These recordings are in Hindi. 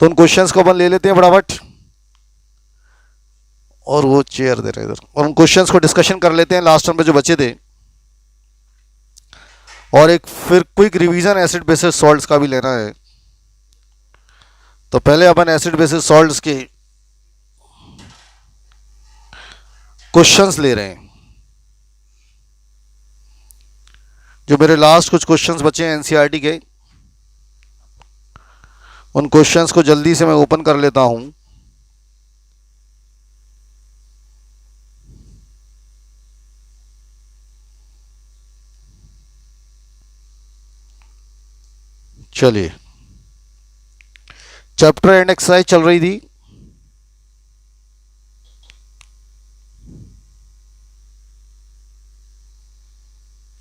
तो उन क्वेश्चंस को अपन ले लेते हैं फटाफट, और वो चेयर दे रहे इधर, और उन क्वेश्चंस को डिस्कशन कर लेते हैं लास्ट टाइम पे जो बचे थे, और एक फिर quick revision acid bases salts का भी लेना है। तो पहले अपन एसिड बेसिस सॉल्ट्स के क्वेश्चंस ले रहे हैं। जो मेरे लास्ट कुछ क्वेश्चंस बचे हैं एनसीईआरटी के, उन क्वेश्चंस को जल्दी से मैं ओपन कर लेता हूं। चलिए, चैप्टर एंड एक्सरसाइज चल रही थी।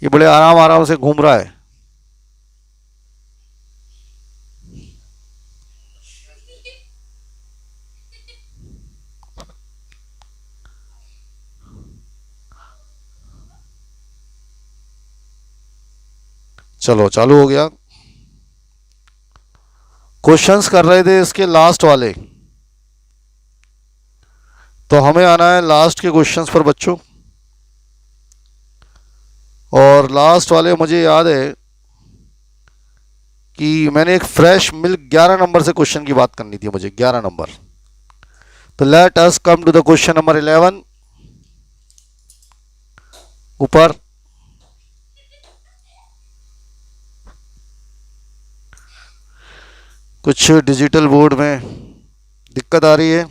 ये बड़े आराम आराम से घूम रहा है। चलो चालू हो गया। क्वेश्चंस कर रहे थे इसके लास्ट वाले, तो हमें आना है लास्ट के क्वेश्चंस पर बच्चों। और लास्ट वाले मुझे याद है कि मैंने एक फ्रेश मिल्क 11 नंबर से क्वेश्चन की बात करनी थी मुझे, 11 नंबर। तो let us come to the question number 11। ऊपर कुछ डिजिटल बोर्ड में दिक्कत आ रही है।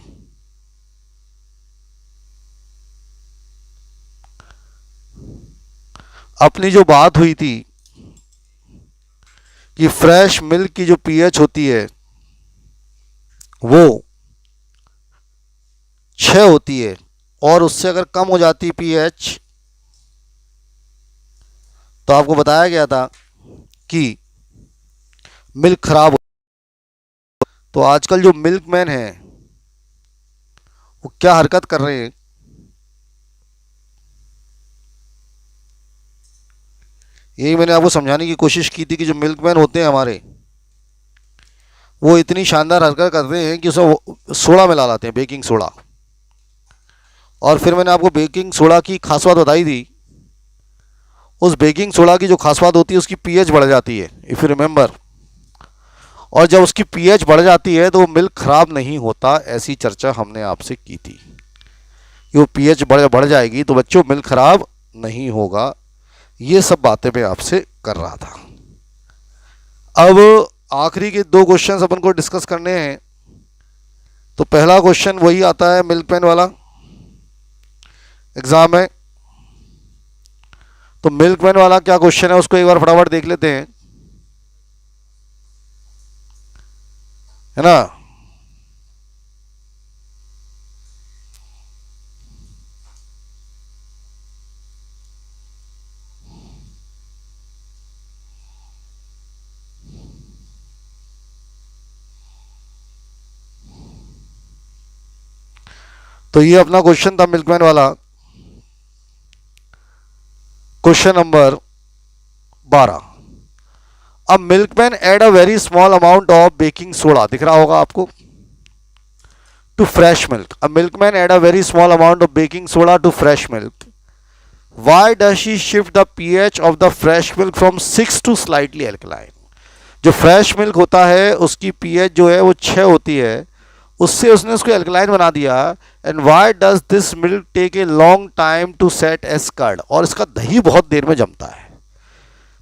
अपनी जो बात हुई थी कि फ्रेश मिल्क की जो पीएच होती है वो 6 होती है, और उससे अगर कम हो जाती पीएच तो आपको बताया गया था कि मिल्क खराब हो। तो आजकल जो मिल्कमैन है वो क्या हरकत कर रहे हैं, यही मैंने आपको समझाने की कोशिश की थी कि जो मिल्कमैन होते हैं हमारे, वो इतनी शानदार हरकत करते हैं कि उसमें सोडा मिला लाते हैं, बेकिंग सोडा। और फिर मैंने आपको बेकिंग सोडा की खास बात बताई थी। उस बेकिंग सोडा की जो खास बात होती है उसकी पीएच बढ़ जाती है, इफ़ यू रिमेंबर। और जब उसकी पीएच बढ़ जाती है तो वो मिल्क खराब नहीं होता, ऐसी चर्चा हमने आपसे की थी कि वो पीएच बढ़ जाएगी तो बच्चों मिल्क खराब नहीं होगा। ये सब बातें मैं आपसे कर रहा था। अब आखिरी के 2 क्वेश्चंस अपन को डिस्कस करने हैं। तो पहला क्वेश्चन वही आता है मिल्कमैन वाला, एग्जाम में। तो मिल्कमैन वाला क्या क्वेश्चन है उसको एक बार फटाफट देख लेते हैं, है ना। तो ये अपना क्वेश्चन था मिल्कमैन वाला, क्वेश्चन नंबर 12। अब milkman add a very small amount of baking soda, दिख रहा होगा आपको, to fresh milk. A milkman add a very small amount of baking soda to fresh milk. Why does she shift the pH of the fresh milk from 6 to slightly alkaline? जो फ्रेश मिल्क होता है उसकी पीएच जो है वो 6 होती है, उससे उसने उसको एल्कलाइन बना दिया। And why does this milk take a long time to set as curd, और इसका दही बहुत देर में जमता है।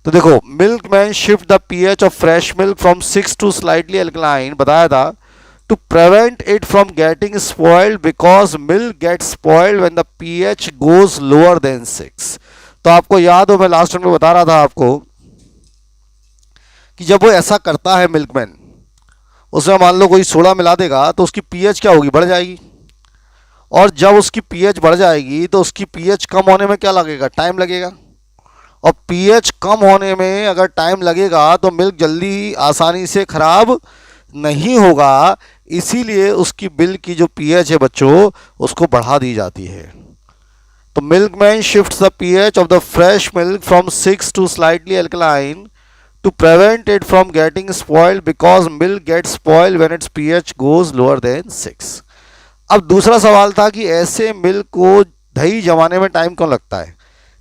तो देखो, milkman shift the pH of fresh milk from 6 to slightly alkaline, बताया था, to prevent it from getting spoiled because milk gets spoiled when the pH goes lower than 6। तो आपको याद हो, मैं लास्ट टाइम में बता रहा था आपको कि जब वो ऐसा करता है मिल्कमैन, उसमें मान लो कोई सोडा मिला देगा तो उसकी पीएच क्या होगी, बढ़ जाएगी। और जब उसकी पीएच बढ़ जाएगी तो उसकी पीएच कम होने में क्या लगेगा, टाइम लगेगा। और पीएच कम होने में अगर टाइम लगेगा तो मिल्क जल्दी आसानी से खराब नहीं होगा, इसीलिए उसकी मिल्क की जो पीएच है बच्चों उसको बढ़ा दी जाती है। तो milkman shifts the pH of the fresh milk from 6 to slightly alkaline to prevent it from getting spoiled because milk get spoiled when it's pH goes lower than 6। अब दूसरा सवाल था कि ऐसे मिल्क को दही जमाने में टाइम क्यों लगता है।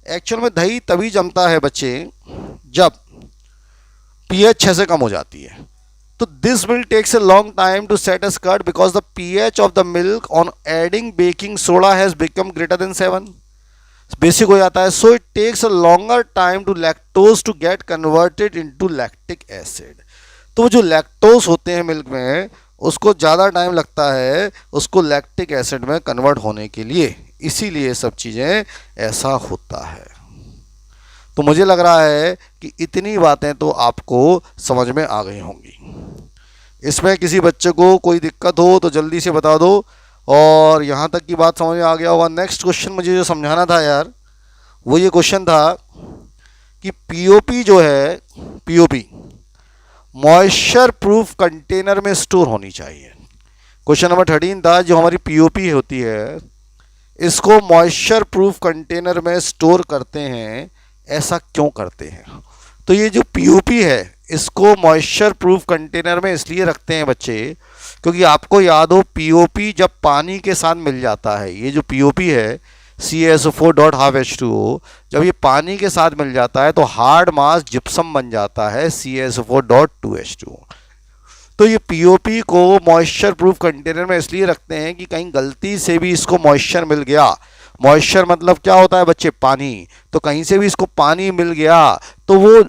एक्चुअल में दही तभी जमता है बच्चे जब पीएच 6 से कम हो जाती है। तो this milk takes a long time to set a curd because the pH of the milk on adding baking soda has become greater than 7, basic हो जाता है। So it takes a longer time to lactose to get converted into lactic acid. तो जो लैक्टोज होते हैं मिल्क में उसको ज़्यादा टाइम लगता है उसको लैक्टिक एसिड में कन्वर्ट होने के लिए, इसीलिए सब चीज़ें ऐसा होता है। तो मुझे लग रहा है कि इतनी बातें तो आपको समझ में आ गई होंगी। इसमें किसी बच्चे को कोई दिक्कत हो तो जल्दी से बता दो, और यहाँ तक की बात समझ में आ गया होगा। नेक्स्ट क्वेश्चन मुझे जो समझाना था यार वो ये क्वेश्चन था कि पीओपी जो है, पीओपी मॉइस्चर प्रूफ कंटेनर में स्टोर होनी चाहिए। क्वेश्चन नंबर 13 था जो हमारी पीओपी होती है इसको मॉइस्चर प्रूफ कंटेनर में स्टोर करते हैं, ऐसा क्यों करते हैं। तो ये जो पीओपी है इसको मॉइस्चर प्रूफ कंटेनर में इसलिए रखते हैं बच्चे क्योंकि आपको याद हो पीओपी जब पानी के साथ मिल जाता है, ये जो पीओपी है CaSO4.12H2O जब ये पानी के साथ मिल जाता है तो हार्ड मास जिप्सम बन जाता है CaSO4.2H2O। तो ये पीओपी को मॉइस्चर प्रूफ कंटेनर में इसलिए रखते हैं कि कहीं गलती से भी इसको मॉइस्चर मिल गया, मॉइस्चर मतलब क्या होता है बच्चे, पानी, तो कहीं से भी इसको पानी मिल गया तो वो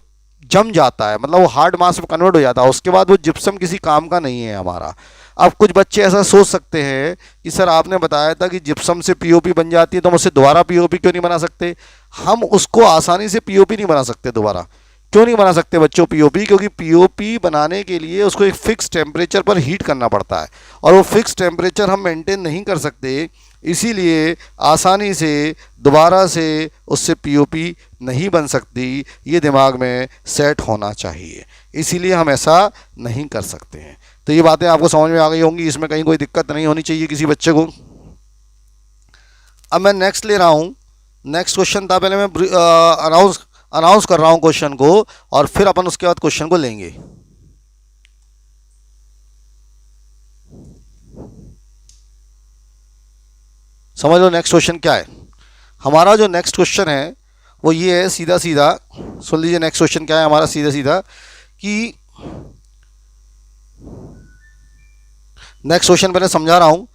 जम जाता है, मतलब वो हार्ड मास में कन्वर्ट हो जाता है, उसके बाद वो जिप्सम किसी काम का नहीं है हमारा। अब कुछ बच्चे ऐसा सोच सकते हैं कि सर आपने बताया था कि जिप्सम से पीओपी बन जाती है तो हम उससे दोबारा पीओपी क्यों नहीं बना सकते। हम उसको आसानी से पीओपी नहीं बना सकते दोबारा। क्यों नहीं बना सकते बच्चों पीओपी, क्योंकि पीओपी बनाने के लिए उसको एक फिक्स टेम्परेचर पर हीट करना पड़ता है और वो फिक्स टेम्परेचर हम मेंटेन नहीं कर सकते, इसीलिए आसानी से दोबारा से उससे पीओपी नहीं बन सकती। ये दिमाग में सेट होना चाहिए, इसीलिए हम ऐसा नहीं कर सकते हैं। तो ये बातें आपको समझ में आ गई होंगी, इसमें कहीं कोई दिक्कत नहीं होनी चाहिए किसी बच्चे को। अब मैं नेक्स्ट ले रहा हूँ। नेक्स्ट क्वेश्चन था, पहले मैं अनाउंस कर रहा हूँ क्वेश्चन को और फिर अपन उसके बाद क्वेश्चन को लेंगे। समझ लो नेक्स्ट क्वेश्चन क्या है। हमारा जो नेक्स्ट क्वेश्चन है वो ये है, सीधा सीधा सुन लीजिए। नेक्स्ट क्वेश्चन क्या है हमारा, सीधा सीधा कि नेक्स्ट क्वेश्चन पहले समझा रहा हूं।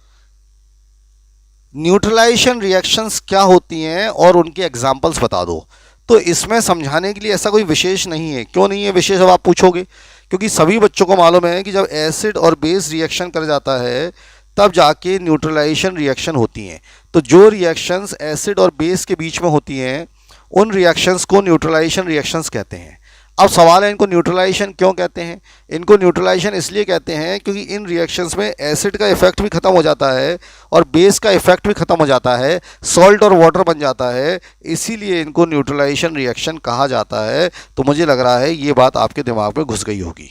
न्यूट्रलाइजेशन रिएक्शंस क्या होती हैं और उनके एग्जांपल्स बता दो। तो इसमें समझाने के लिए ऐसा कोई विशेष नहीं है। क्यों नहीं है विशेष, अब आप पूछोगे, क्योंकि सभी बच्चों को मालूम है कि जब एसिड और बेस रिएक्शन कर जाता है तब जाके न्यूट्रलाइजेशन रिएक्शन होती हैं। तो जो रिएक्शंस एसिड और बेस के बीच में होती हैं उन रिएक्शंस को न्यूट्रलाइजेशन रिएक्शंस कहते हैं। अब सवाल है इनको न्यूट्रलाइजेशन क्यों कहते हैं। इनको न्यूट्रलाइजेशन इसलिए कहते हैं क्योंकि इन रिएक्शंस में एसिड का इफेक्ट भी खत्म हो जाता है और बेस का इफेक्ट भी खत्म हो जाता है, सॉल्ट और वाटर बन जाता है, इसीलिए इनको न्यूट्रलाइजेशन रिएक्शन कहा जाता है। तो मुझे लग रहा है ये बात आपके दिमाग में घुस गई होगी।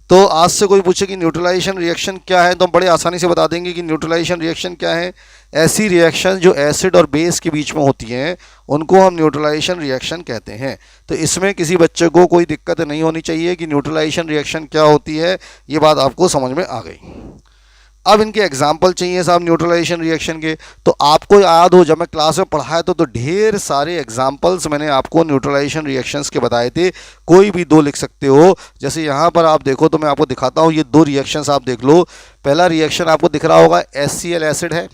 तो आज से कोई पूछे कि न्यूट्रलाइजेशन रिएक्शन क्या है तो हम बड़े आसानी से बता देंगे कि न्यूट्रलाइजेशन रिएक्शन क्या है। ऐसी रिएक्शन जो एसिड और बेस के बीच में होती हैं उनको हम न्यूट्रलाइजेशन रिएक्शन कहते हैं। तो इसमें किसी बच्चे को कोई दिक्कत नहीं होनी चाहिए कि न्यूट्रलाइजेशन रिएक्शन क्या होती है, ये बात आपको समझ में आ गई। अब इनके एग्जाम्पल चाहिए साहब न्यूट्रलाइजेशन रिएक्शन के। तो आपको याद हो जब मैं क्लास में पढ़ाया तो ढेर सारे एग्जाम्पल्स मैंने आपको न्यूट्रलाइजेशन रिएक्शंस के बताए थे, कोई भी दो लिख सकते हो। जैसे यहाँ पर आप देखो तो मैं आपको दिखाता हूँ, ये दो रिएक्शंस आप देख लो। पहला रिएक्शन आपको दिख रहा होगा, HCl एसिड है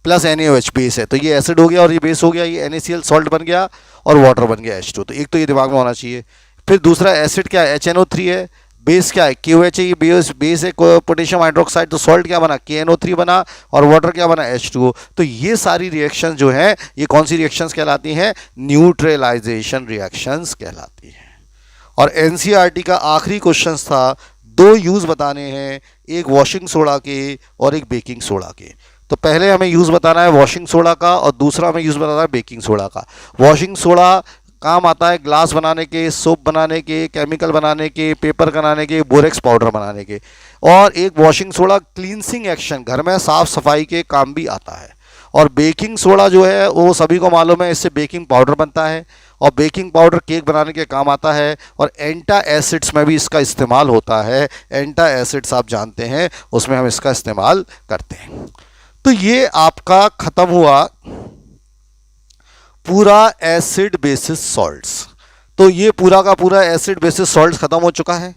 प्लस NaOH बेस है, तो ये एसिड हो गया और ये बेस हो गया, ये NaCl सॉल्ट बन गया और वाटर बन गया H2। तो एक तो ये दिमाग में होना चाहिए। फिर दूसरा एसिड क्या है, HNO3 है, बेस क्या है KOH है, ये बेस है पोटेशियम हाइड्रोक्साइड, तो सॉल्ट क्या बना KNO3 बना और वाटर क्या बना H2O। तो ये सारी रिएक्शंस जो हैं ये कौन सी रिएक्शंस कहलाती हैं, न्यूट्रलाइजेशन रिएक्शंस कहलाती हैं। और NCERT का आखिरी क्वेश्चन था, दो यूज़ बताने हैं, एक वॉशिंग सोडा के और एक बेकिंग सोडा के। तो पहले हमें यूज़ बताना है वॉशिंग सोडा का और दूसरा हमें यूज़ बताना है बेकिंग सोडा का। वॉशिंग सोडा काम आता है ग्लास बनाने के, सोप बनाने के, केमिकल बनाने के, पेपर बनाने के, बोरेक्स पाउडर बनाने के। और एक वॉशिंग सोडा क्लींसिंग एक्शन, घर में साफ़ सफाई के काम भी आता है। और बेकिंग सोडा जो है वो सभी को मालूम है, इससे बेकिंग पाउडर बनता है। और बेकिंग पाउडर केक बनाने के काम आता है, और एंटा एसिड्स में भी इसका इस्तेमाल होता है। एंटा एसिड्स आप जानते हैं, उसमें हम इसका इस्तेमाल करते हैं। तो ये आपका खत्म हुआ पूरा एसिड बेसिस सॉल्ट्स। तो ये पूरा का पूरा एसिड बेसिस सॉल्ट्स खत्म हो चुका है।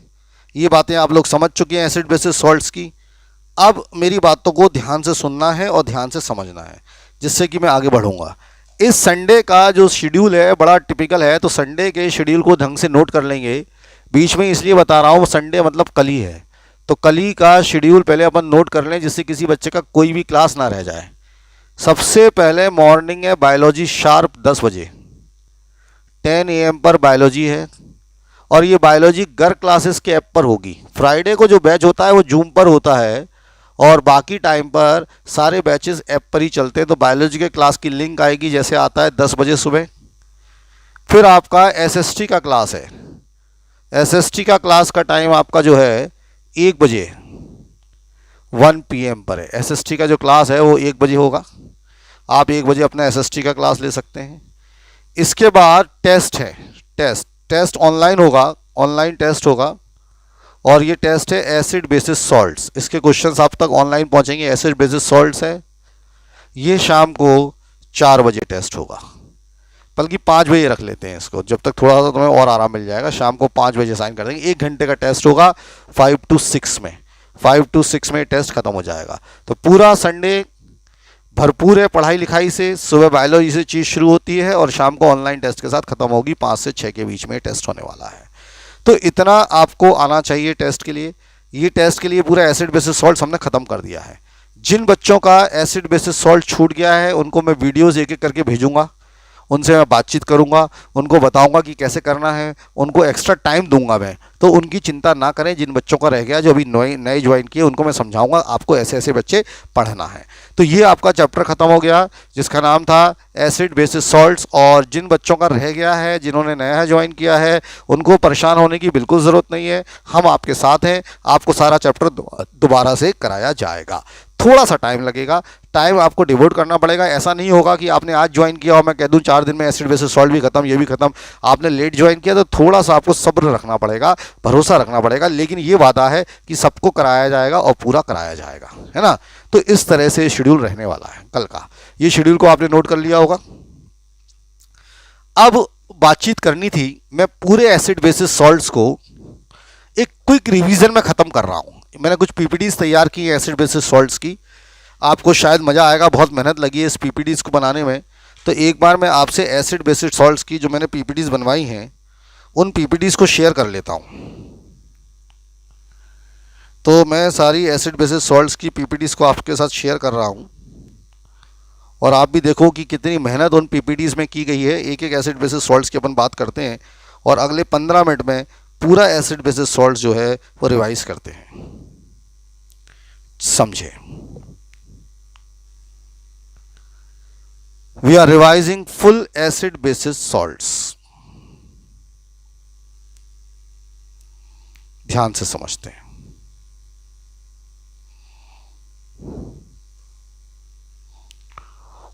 ये बातें आप लोग समझ चुके हैं एसिड बेसिस सॉल्ट्स की। अब मेरी बातों को ध्यान से सुनना है और ध्यान से समझना है, जिससे कि मैं आगे बढ़ूंगा। इस संडे का जो शेड्यूल है बड़ा टिपिकल है, तो संडे के शेड्यूल को ढंग से नोट कर लेंगे। बीच में इसलिए बता रहा हूँ, संडे मतलब कल ही है, तो कल ही का शेड्यूल पहले अपन नोट कर लें, जिससे किसी बच्चे का कोई भी क्लास ना रह जाए। सबसे पहले मॉर्निंग है बायोलॉजी शार्प 10 बजे, 10 AM पर बायोलॉजी है, और ये बायोलॉजी घर क्लासेस के ऐप पर होगी। फ्राइडे को जो बैच होता है वो जूम पर होता है, और बाकी टाइम पर सारे बैचेस ऐप पर ही चलते हैं। तो बायोलॉजी के क्लास की लिंक आएगी, जैसे आता है 10 बजे सुबह। फिर आपका एसएसटी का क्लास है। एसएसटी का क्लास का टाइम आपका जो है 1 बजे 1 PM पर है। एसएसटी का जो क्लास है वो 1 बजे होगा। आप 1 बजे अपना एसएसटी का क्लास ले सकते हैं। इसके बाद टेस्ट है। टेस्ट ऑनलाइन होगा, ऑनलाइन टेस्ट होगा, और ये टेस्ट है एसिड बेसिस सॉल्ट्स। इसके क्वेश्चंस आप तक ऑनलाइन पहुंचेंगे। एसिड बेसिस सॉल्ट्स है, ये शाम को 4 बजे टेस्ट होगा, बल्कि 5 बजे रख लेते हैं इसको, जब तक थोड़ा सा तुम्हें और आराम मिल जाएगा। शाम को 5 बजे साइन कर देंगे। 1 घंटे का टेस्ट होगा 5 to 6 में। 5 to 6 में टेस्ट खत्म हो जाएगा। तो पूरा संडे भरपूर है पढ़ाई लिखाई से। सुबह बायोलॉजी से चीज़ शुरू होती है और शाम को ऑनलाइन टेस्ट के साथ खत्म होगी। 5 से 6 के बीच में टेस्ट होने वाला है। तो इतना आपको आना चाहिए टेस्ट के लिए। ये टेस्ट के लिए पूरा एसिड बेसिस सॉल्ट्स हमने ख़त्म कर दिया है। जिन बच्चों का एसिड बेसिस सॉल्ट छूट गया है उनको मैं वीडियोज़ एक एक करके भेजूँगा, उनसे मैं बातचीत करूंगा, उनको बताऊंगा कि कैसे करना है, उनको एक्स्ट्रा टाइम दूंगा मैं। तो उनकी चिंता ना करें। जिन बच्चों का रह गया, जो अभी नए ज्वाइन किए, उनको मैं समझाऊंगा आपको ऐसे ऐसे बच्चे पढ़ना है। तो ये आपका चैप्टर ख़त्म हो गया जिसका नाम था एसिड बेसिस सॉल्ट्स। और जिन बच्चों का रह गया है, जिन्होंने नया ज्वाइन किया है, उनको परेशान होने की बिल्कुल ज़रूरत नहीं है। हम आपके साथ हैं। आपको सारा चैप्टर दोबारा से कराया जाएगा। थोड़ा सा टाइम लगेगा, टाइम आपको डिवोट करना पड़ेगा। ऐसा नहीं होगा कि आपने आज ज्वाइन किया और मैं कह दूं 4 दिन में एसिड बेसिस सॉल्ट भी खत्म, ये भी खत्म। आपने लेट ज्वाइन किया तो थोड़ा सा आपको सब्र रखना पड़ेगा, भरोसा रखना पड़ेगा। लेकिन ये वादा है कि सबको कराया जाएगा और पूरा कराया जाएगा, है ना। तो इस तरह से शेड्यूल रहने वाला है कल का। ये शेड्यूल को आपने नोट कर लिया होगा। अब बातचीत करनी थी, मैं पूरे एसिड बेसिस सॉल्ट्स को एक क्विक रिवीजन में ख़त्म कर रहा हूँ। मैंने कुछ पीपीटीज तैयार की है एसिड बेसिस सॉल्ट्स की। आपको शायद मज़ा आएगा, बहुत मेहनत लगी है इस पीपीटीज को बनाने में। तो एक बार मैं आपसे एसिड बेसिस सॉल्ट्स की जो मैंने पीपीटीज बनवाई हैं उन पीपीटीज को शेयर कर लेता हूँ। तो मैं सारी एसिड बेसिस सॉल्ट्स की पीपीटीज को आपके साथ शेयर कर रहा हूँ, और आप भी देखो कि कितनी मेहनत उन पीपीटीज में की गई है। एक एक एसिड बेसिस सॉल्ट्स की अपन बात करते हैं, और अगले 15 मिनट में पूरा एसिड बेसिस सॉल्ट्स जो है वो रिवाइज करते हैं। समझे? We are revising full acid bases salts. ध्यान से समझते हैं।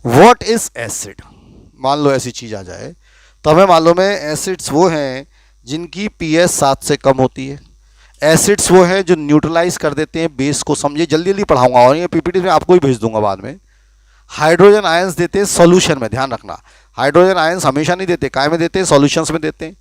What is acid? मान लो ऐसी चीज आ जाए तो हमें मालूम है एसिड्स वो हैं जिनकी pH 7 से कम होती है। एसिड्स वो हैं जो न्यूट्रलाइज कर देते हैं बेस को। समझिए, जल्दी जल्दी पढ़ाऊंगा और ये पीपीटी में आपको ही भेज दूंगा बाद में। हाइड्रोजन आयंस देते हैं सॉल्यूशन में, ध्यान रखना। हाइड्रोजन आयंस हमेशा नहीं देते, काय में देते हैं? सॉल्यूशंस में देते हैं।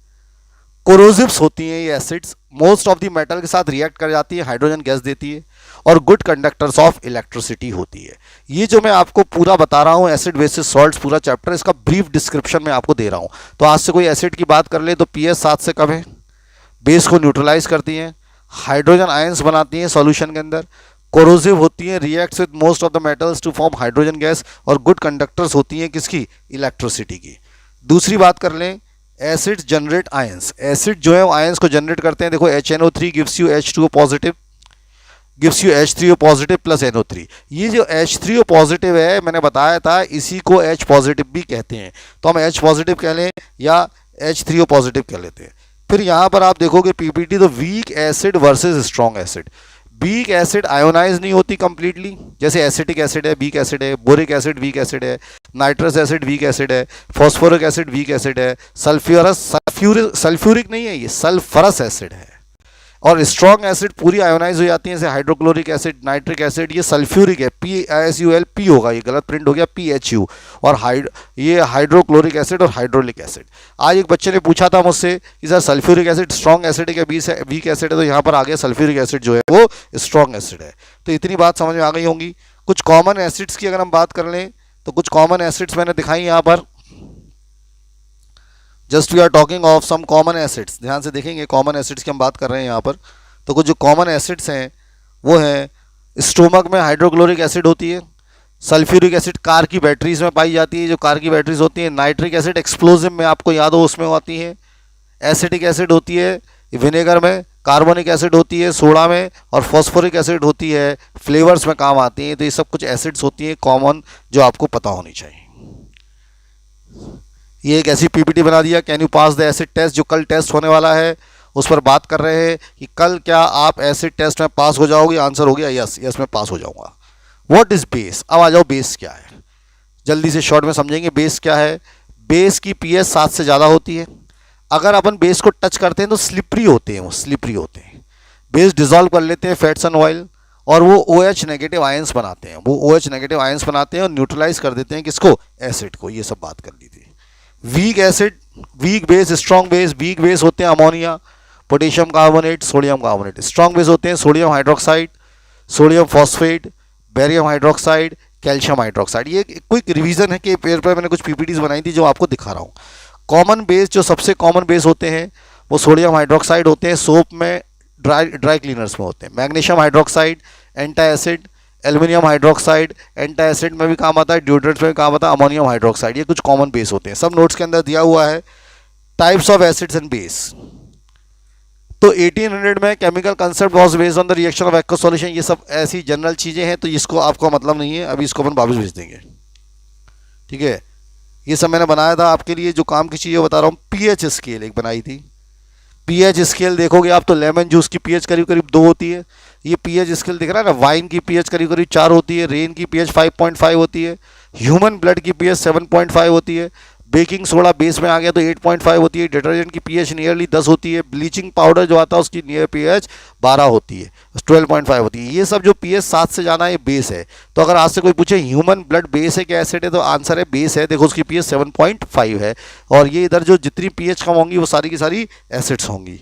कोरोसिव्स होती हैं ये acids, most of the metal के साथ रिएक्ट कर जाती है, हाइड्रोजन गैस देती है, और गुड कंडक्टर्स ऑफ इलेक्ट्रिसिटी होती है। ये जो मैं आपको पूरा बता रहा हूँ एसिड बेसिस सॉल्ट्स पूरा चैप्टर, इसका ब्रीफ डिस्क्रिप्शन मैं आपको दे रहा हूँ। तो आज से कोई एसिड की बात कर ले तो pH 7 से कम है, बेस को न्यूट्रलाइज करती हैं, हाइड्रोजन आयंस बनाती हैं सॉल्यूशन के अंदर, कोरोसिव होती हैं, reacts with most of the metals to form hydrogen gas, और गुड कंडक्टर्स होती हैं किसकी? इलेक्ट्रिसिटी की। दूसरी बात कर लें, एसिड्स जनरेट आयंस। एसिड जो है वो आयंस को जनरेट करते हैं। देखो HNO3 gives you H2O positive, gives you H3O positive plus NO3। ये जो H3O पॉजिटिव है मैंने बताया था, इसी को H पॉजिटिव भी कहते हैं। तो हम H पॉजिटिव कह लें या H3O पॉजिटिव कह लेते हैं। फिर यहाँ पर आप देखोगे पीपीटी, तो weak acid versus strong acid. Weak acid ionise नहीं होती कंप्लीटली, जैसे एसिटिक एसिड है वीक एसिड है, बोरिक एसिड वीक एसिड है, नाइट्रस एसिड वीक एसिड है, फॉस्फोरिक एसिड वीक एसिड है, सल्फ्यूरिक नहीं है, ये सल्फरस एसिड है। और स्ट्रॉन्ग एसिड पूरी आयोनाइज हो जाती है, जैसे हाइड्रोक्लोरिक एसिड, नाइट्रिक एसिड, ये सल्फ्यूरिक है, PaSUl P होगा, ये गलत प्रिंट हो गया PHU। और ये हाइड्रोक्लोरिक एसिड और हाइड्रोलिक एसिड। आज एक बच्चे ने पूछा था मुझसे कि sir sulphuric acid strong acid है क्या वीक एसिड है, तो यहाँ पर आ गया सल्फ्यूरिक एसिड जो है वो स्ट्रॉन्ग एसिड है। तो इतनी बात समझ में आ गई होंगी। कुछ कॉमन एसिड्स की अगर हम बात कर लें तो कुछ कॉमन एसिड्स मैंने दिखाई यहाँ पर। Just we are talking of some common acids, ध्यान से देखेंगे कॉमन एसिड्स की हम बात कर रहे हैं यहाँ पर। तो कुछ जो कॉमन एसिड्स हैं वो हैं, स्टोमक में हाइड्रोक्लोरिक एसिड होती है, सल्फ्यूरिक एसिड कार की बैटरीज में पाई जाती है, जो कार की बैटरीज होती है, नाइट्रिक एसिड एक्सप्लोजिव में आपको याद हो उसमें आती है, एसिटिक एसिड होती है विनेगर में, कार्बोनिक एसिड होती है सोडा में, और फॉस्फोरिक एसिड होती है फ्लेवर्स में काम आती है। तो ये सब कुछ एसिड्स होती हैं कॉमन जो आपको पता होनी चाहिए। ये एक ऐसी पीपीटी बना दिया, can you pass the acid test, जो कल टेस्ट होने वाला है उस पर बात कर रहे हैं कि कल क्या आप एसिड टेस्ट में पास हो जाओगे। आंसर हो गया यस, यस मैं पास हो जाऊंगा। व्हाट इज बेस, अब आ जाओ बेस क्या है, जल्दी से शॉर्ट में समझेंगे। बेस क्या है, बेस की पीएच 7 से ज़्यादा होती है। अगर अपन बेस को टच करते हैं तो स्लिपरी होते हैं, वो स्लिपरी होते हैं। बेस डिजॉल्व कर लेते हैं फैट्स एंड ऑयल, और वो OH नेगेटिव आयंस बनाते हैं, वो OH नेगेटिव आयंस बनाते हैं और न्यूट्रलाइज कर देते हैं किसको, एसिड को। ये सब बात कर ली थी। Weak acid, weak base, strong base. Weak base होते हैं ammonia, potassium carbonate, sodium carbonate. Strong base होते हैं sodium hydroxide, sodium phosphate, barium hydroxide, calcium hydroxide. ये क्विक रिवीजन है कि पेपर पर मैंने कुछ पीपीटीज बनाई थी जो आपको दिखा रहा हूँ। कॉमन बेस, जो सबसे कॉमन बेस होते हैं वो सोडियम हाइड्रोक्साइड होते हैं, सोप में, ड्राई क्लीनर्स में होते हैं। Magnesium hydroxide antacid, aluminium hydroxide antacid में भी काम आता है, डिओड्रेंट्स में भी काम आता है, अमोनियम हाइड्रोक्साइड। ये कुछ कॉमन बेस होते हैं, सब नोट्स के अंदर दिया हुआ है। Types of acids and base, तो 1800 में chemical concept was based on the reaction of aqueous solution. ये सब ऐसी जनरल चीज़ें हैं तो इसको आपको मतलब नहीं है, अभी इसको अपन वापस भेज देंगे, ठीक है। ये सब मैंने बनाया था आपके लिए, जो काम की चीज़ें बता रहा हूँ। पीएच स्केल एक बनाई थी, पीएच स्केल देखोगे आप तो लेमन जूस की पीएच करीब करीब 2 होती है। ये पीएच स्केल दिख रहा है ना, वाइन की पीएच करीब करीब 4 होती है, रेन की पीएच 5.5 होती है, ह्यूमन ब्लड की पीएच 7.5 होती है, बेकिंग सोडा बेस में आ गया तो 8.5 होती है, डिटर्जेंट की पीएच नियरली 10 होती है, ब्लीचिंग पाउडर जो आता है उसकी नियर पीएच 12 होती है, 12.5 होती है। ये सब जो पीएच 7 से जाना है बेस है। तो अगर आज से कोई पूछे ह्यूमन ब्लड बेस है क्या एसिड है, तो आंसर है बेस है। देखो उसकी पीएच 7.5 है, और ये इधर जो जितनी पीएच कम होंगी वो सारी की सारी एसिड्स होंगी।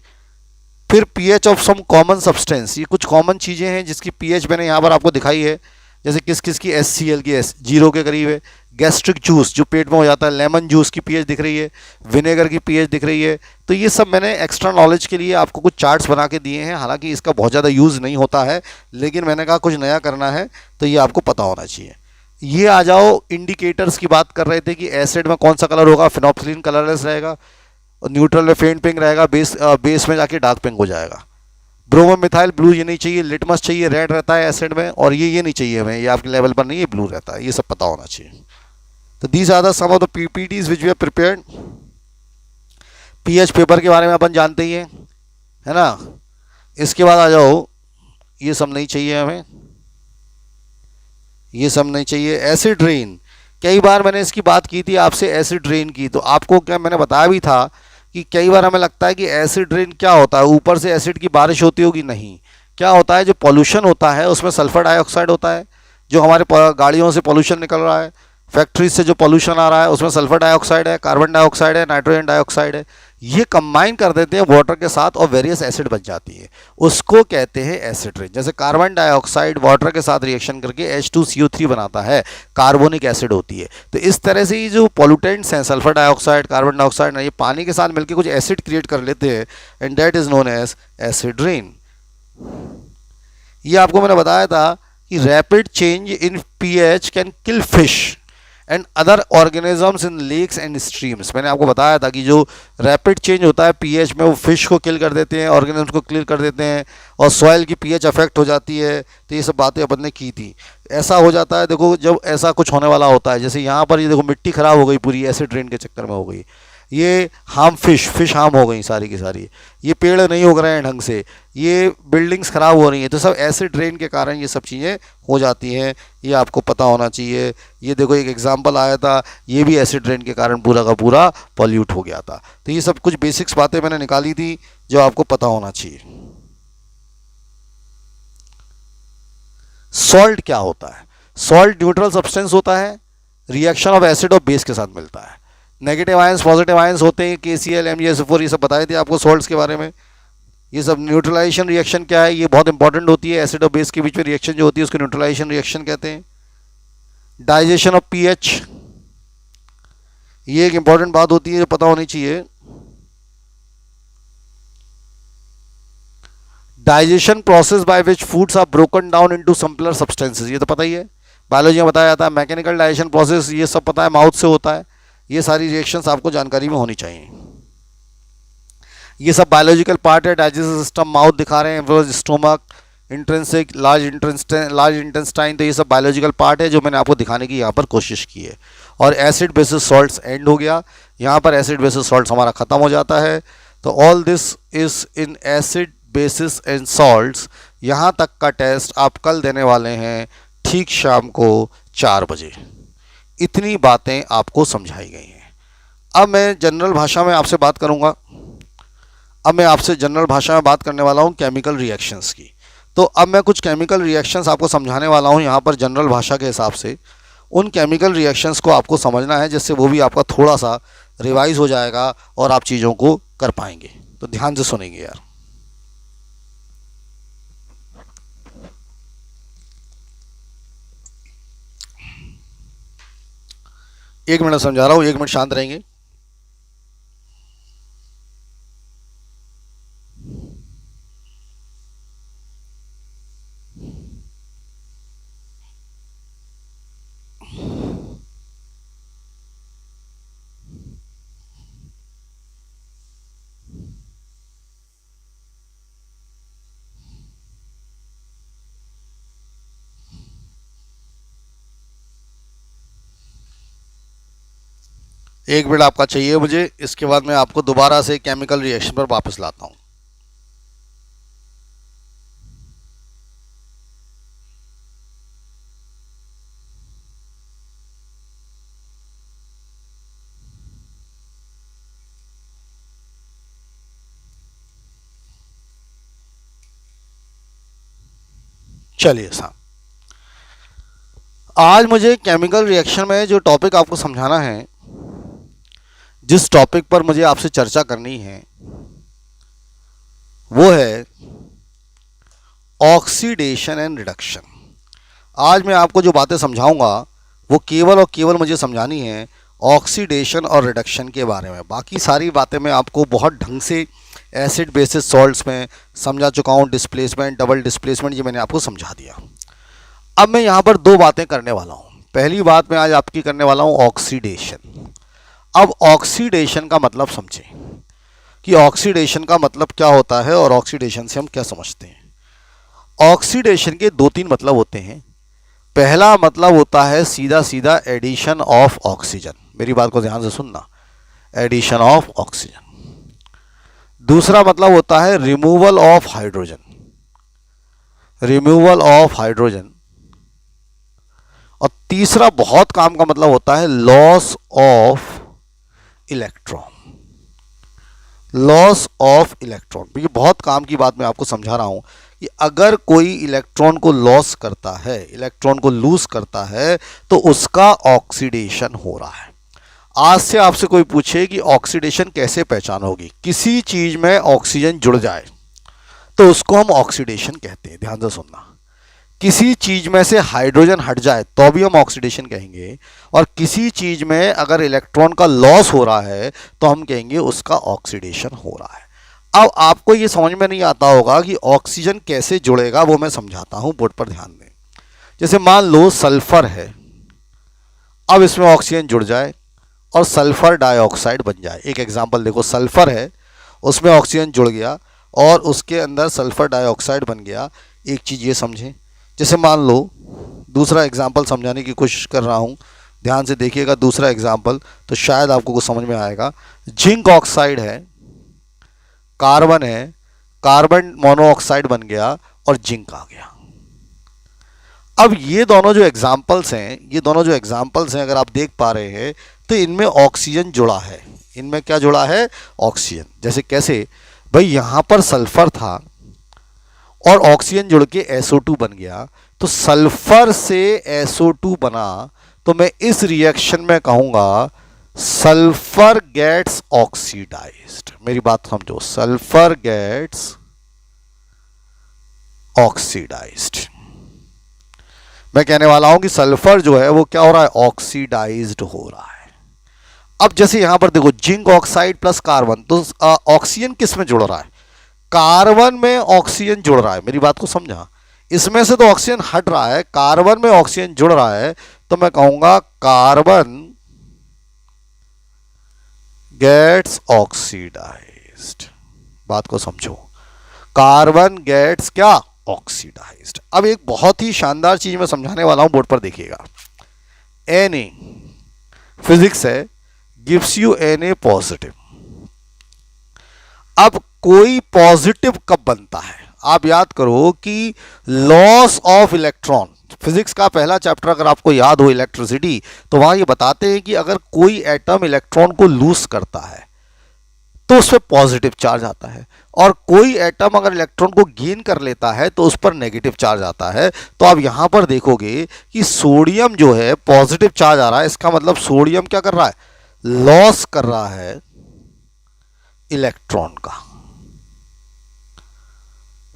फिर pH of some common substance, ये कुछ कॉमन चीज़ें हैं जिसकी पीएच मैंने यहाँ पर आपको दिखाई है, जैसे किस किस की HCl की 0 के करीब है। गैस्ट्रिक जूस जो पेट में हो जाता है, लेमन जूस की पीएच दिख रही है, विनेगर की पीएच दिख रही है। तो ये सब मैंने एक्स्ट्रा नॉलेज के लिए आपको कुछ चार्ट्स बना के दिए हैं, हालांकि इसका बहुत ज़्यादा यूज़ नहीं होता है, लेकिन मैंने कहा कुछ नया करना है तो ये आपको पता होना चाहिए। ये आ जाओ इंडिकेटर्स की बात कर रहे थे कि एसिड में कौन सा कलर होगा, फिनॉक्सिलिन कलरलेस रहेगा, और न्यूट्रल में फेंट पिंक रहेगा, बेस में जाके डार्क पिंक हो जाएगा। ब्रोमो मिथाइल ब्लू ये नहीं चाहिए, लिटमस चाहिए रेड रहता है एसिड में, और ये नहीं चाहिए हमें, ये आपके लेवल पर नहीं है, ब्लू रहता है। ये सब पता होना चाहिए। तो these are the some of the PPTs which we have prepared. PH paper के बारे में अपन जानते ही हैं, है ना। इसके बाद आ जाओ, ये सब नहीं चाहिए हमें, ये सब नहीं चाहिए। एसिड रेन, कई बार मैंने इसकी बात की थी आपसे एसिड रेन की, तो आपको क्या मैंने बताया भी था कि कई बार हमें लगता है कि एसिड रेन क्या होता है, ऊपर से एसिड की बारिश होती होगी, नहीं। क्या होता है, जो पॉल्यूशन होता है उसमें सल्फर डाइऑक्साइड होता है, जो हमारे गाड़ियों से पॉल्यूशन निकल रहा है, फैक्ट्रीज से जो पॉल्यूशन आ रहा है उसमें सल्फर डाइऑक्साइड है, कार्बन डाइऑक्साइड है, नाइट्रोजन डाइऑक्साइड है। ये कंबाइन कर देते हैं वाटर के साथ और वेरियस एसिड बन जाती है, उसको कहते हैं एसिड रेन। जैसे कार्बन डाइऑक्साइड वाटर के साथ रिएक्शन करके H2CO3 बनाता है, कार्बोनिक एसिड होती है। तो इस तरह से ये जो पॉल्यूटेंट्स हैं, सल्फर डाइऑक्साइड, कार्बन डाइऑक्साइड, ये पानी के साथ मिलकर कुछ एसिड क्रिएट कर लेते हैं, and that is known as acid rain. ये आपको मैंने बताया था कि rapid change in pH can kill fish and other organisms in lakes and streams. मैंने आपको बताया था कि जो रैपिड चेंज होता है पीएच में, वो फिश को किल कर देते हैं, ऑर्गेनिजम्स को किल कर देते हैं, और सॉइल की पीएच अफेक्ट हो जाती है। तो ये सब बातें अपन ने की थी। ऐसा हो जाता है, देखो जब ऐसा कुछ होने वाला होता है, जैसे यहाँ पर ये देखो मिट्टी खराब हो गई पूरी, एसिड रेन के चक्कर में हो गई। ये फिश हार्म हो गई सारी की सारी, ये पेड़ नहीं उग रहे हैं ढंग से, ये बिल्डिंग्स ख़राब हो रही हैं, तो सब एसिड रेन के कारण ये सब चीज़ें हो जाती हैं, ये आपको पता होना चाहिए। ये देखो एक एग्जांपल आया था, ये भी एसिड रेन के कारण पूरा का पूरा पॉल्यूट हो गया था। तो ये सब कुछ बेसिक्स बातें मैंने निकाली थी जो आपको पता होना चाहिए। सॉल्ट क्या होता है? सॉल्ट न्यूट्रल सब्सटेंस होता है, रिएक्शन ऑफ एसिड और बेस के साथ मिलता है। नेगेटिव आयंस पॉजिटिव आयंस होते हैं, KCl MgSO4 ये सब बताए थे आपको सॉल्ट्स के बारे में। ये सब न्यूट्रलाइजेशन रिएक्शन क्या है, ये बहुत इंपॉर्टेंट होती है। एसिड और बेस के बीच में रिएक्शन जो होती है उसको न्यूट्रलाइजेशन रिएक्शन कहते हैं। डाइजेशन ऑफ पीएच, ये एक इंपॉर्टेंट बात होती है जो पता होनी चाहिए। Digestion process by which foods are broken down into simpler substances, ये तो पता ही है, बायोलॉजी में बताया जाता है। मैकेनिकल डाइजेशन प्रोसेस ये सब पता है, माउथ से होता है। ये सारी रिएक्शंस आपको जानकारी में होनी चाहिए। ये सब बायोलॉजिकल पार्ट है। डाइजेस्टिव सिस्टम माउथ दिखा रहे हैं, स्टोमक, इंट्रेंसिक, लार्ज इंटेस्टाइन, तो ये सब बायोलॉजिकल पार्ट है जो मैंने आपको दिखाने की यहाँ पर कोशिश की है। और एसिड बेसिस सॉल्ट्स एंड हो गया, यहाँ पर एसिड बेसिस सॉल्ट्स हमारा खत्म हो जाता है। तो all this is in acid basis and salts. यहाँ तक का टेस्ट आप कल देने वाले हैं ठीक शाम को 4 बजे। इतनी बातें आपको समझाई गई हैं। अब मैं जनरल भाषा में आपसे बात करूँगा। अब मैं आपसे जनरल भाषा में बात करने वाला हूँ केमिकल रिएक्शंस की। तो अब मैं कुछ केमिकल रिएक्शंस आपको समझाने वाला हूँ यहाँ पर जनरल भाषा के हिसाब से। उन केमिकल रिएक्शंस को आपको समझना है, जिससे वो भी आपका थोड़ा सा रिवाइज हो जाएगा और आप चीज़ों को कर पाएंगे। तो ध्यान से सुनेंगे यार। एक मिनट समझा रहा हूँ, 1 मिनट शांत रहेंगे। एक मिनट आपका चाहिए मुझे, इसके बाद मैं आपको दोबारा से केमिकल रिएक्शन पर वापस लाता हूँ। चलिए साहब, आज मुझे केमिकल रिएक्शन में जो टॉपिक आपको समझाना है, जिस टॉपिक पर मुझे आपसे चर्चा करनी है, वो है ऑक्सीडेशन एंड रिडक्शन। आज मैं आपको जो बातें समझाऊंगा वो केवल और केवल मुझे समझानी है ऑक्सीडेशन और रिडक्शन के बारे में। बाकी सारी बातें मैं आपको बहुत ढंग से एसिड बेसिस सॉल्ट्स में समझा चुका हूँ। डिस्प्लेसमेंट, डबल डिस्प्लेसमेंट, ये मैंने आपको समझा दिया। अब मैं यहाँ पर 2 बातें करने वाला हूँ। पहली बात मैं आज आपकी करने वाला हूँ ऑक्सीडेशन। अब ऑक्सीडेशन का मतलब समझें कि ऑक्सीडेशन का मतलब क्या होता है और ऑक्सीडेशन से हम क्या समझते हैं। ऑक्सीडेशन के 2-3 मतलब होते हैं। पहला मतलब होता है सीधा सीधा एडिशन ऑफ ऑक्सीजन। मेरी बात को ध्यान से सुनना, एडिशन ऑफ ऑक्सीजन। दूसरा मतलब होता है removal of hydrogen, removal of hydrogen. और तीसरा बहुत काम का मतलब होता है loss of electron, loss of electron. ये बहुत काम की बात मैं आपको समझा रहा हूं कि अगर कोई इलेक्ट्रॉन को लॉस करता है, इलेक्ट्रॉन को लूज करता है, तो उसका ऑक्सीडेशन हो रहा है। आज से आपसे कोई पूछे कि ऑक्सीडेशन कैसे पहचान होगी, किसी चीज में ऑक्सीजन जुड़ जाए तो उसको हम ऑक्सीडेशन कहते हैं। ध्यान से सुनना, किसी चीज में से हाइड्रोजन हट जाए तो भी हम ऑक्सीडेशन कहेंगे, और किसी चीज में अगर इलेक्ट्रॉन का लॉस हो रहा है तो हम कहेंगे उसका ऑक्सीडेशन हो रहा है। अब आपको ये समझ में नहीं आता होगा कि ऑक्सीजन कैसे जुड़ेगा, वो मैं समझाता हूं, बोर्ड पर ध्यान दें। जैसे मान लो सल्फर है, अब इसमें ऑक्सीजन जुड़ जाए और सल्फर डाइऑक्साइड बन जाए। एक एग्जांपल देखो, सल्फर है, उसमें ऑक्सीजन जुड़ गया और उसके अंदर सल्फर डाइऑक्साइड बन गया। एक चीज़ ये समझें, जैसे मान लो, दूसरा एग्जांपल समझाने की कोशिश कर रहा हूँ, ध्यान से देखिएगा दूसरा एग्जाम्पल, तो शायद आपको कुछ समझ में आएगा। जिंक ऑक्साइड है, कार्बन है, कार्बन मोनोऑक्साइड बन गया और जिंक आ गया। अब ये दोनों जो एग्जाम्पल्स हैं, अगर आप देख पा रहे हैं तो इनमें ऑक्सीजन जुड़ा है। इनमें क्या जुड़ा है? ऑक्सीजन। जैसे कैसे भाई, यहां पर सल्फर था और ऑक्सीजन जुड़ के SO2 बन गया, तो सल्फर से SO2 बना, तो मैं इस रिएक्शन में कहूंगा सल्फर गेट्स ऑक्सीडाइज्ड। मेरी बात समझो, सल्फर गेट्स ऑक्सीडाइज्ड। मैं कहने वाला हूं कि सल्फर जो है वो क्या हो रहा है? ऑक्सीडाइज्ड हो रहा है। अब जैसे यहां पर देखो, जिंक ऑक्साइड प्लस कार्बन, तो ऑक्सीजन किस में जुड़ रहा है? कार्बन में ऑक्सीजन जुड़ रहा है। मेरी बात को समझा? इसमें से तो ऑक्सीजन हट रहा है, कार्बन में ऑक्सीजन जुड़ रहा है, तो मैं कहूंगा कार्बन गेट्स ऑक्सीडाइज्ड। बात को समझो, कार्बन गेट्स क्या? ऑक्सीडाइज्ड। अब एक बहुत ही शानदार चीज मैं समझाने वाला हूं, बोर्ड पर देखिएगा। Na फिजिक्स है, गिव्स यू Na पॉजिटिव। अब कोई पॉजिटिव कब बनता है? आप याद करो कि लॉस ऑफ इलेक्ट्रॉन, फिजिक्स का पहला चैप्टर अगर आपको याद हो, इलेक्ट्रिसिटी, तो वहां ये बताते हैं कि अगर कोई एटम इलेक्ट्रॉन को लूज करता है तो उस पर पॉजिटिव चार्ज आता है, और कोई एटम अगर इलेक्ट्रॉन को गेन कर लेता है तो उस पर नेगेटिव चार्ज आता है। तो आप यहां पर देखोगे कि सोडियम जो है पॉजिटिव चार्ज आ रहा है, इसका मतलब सोडियम क्या कर रहा है? लॉस कर रहा है इलेक्ट्रॉन का।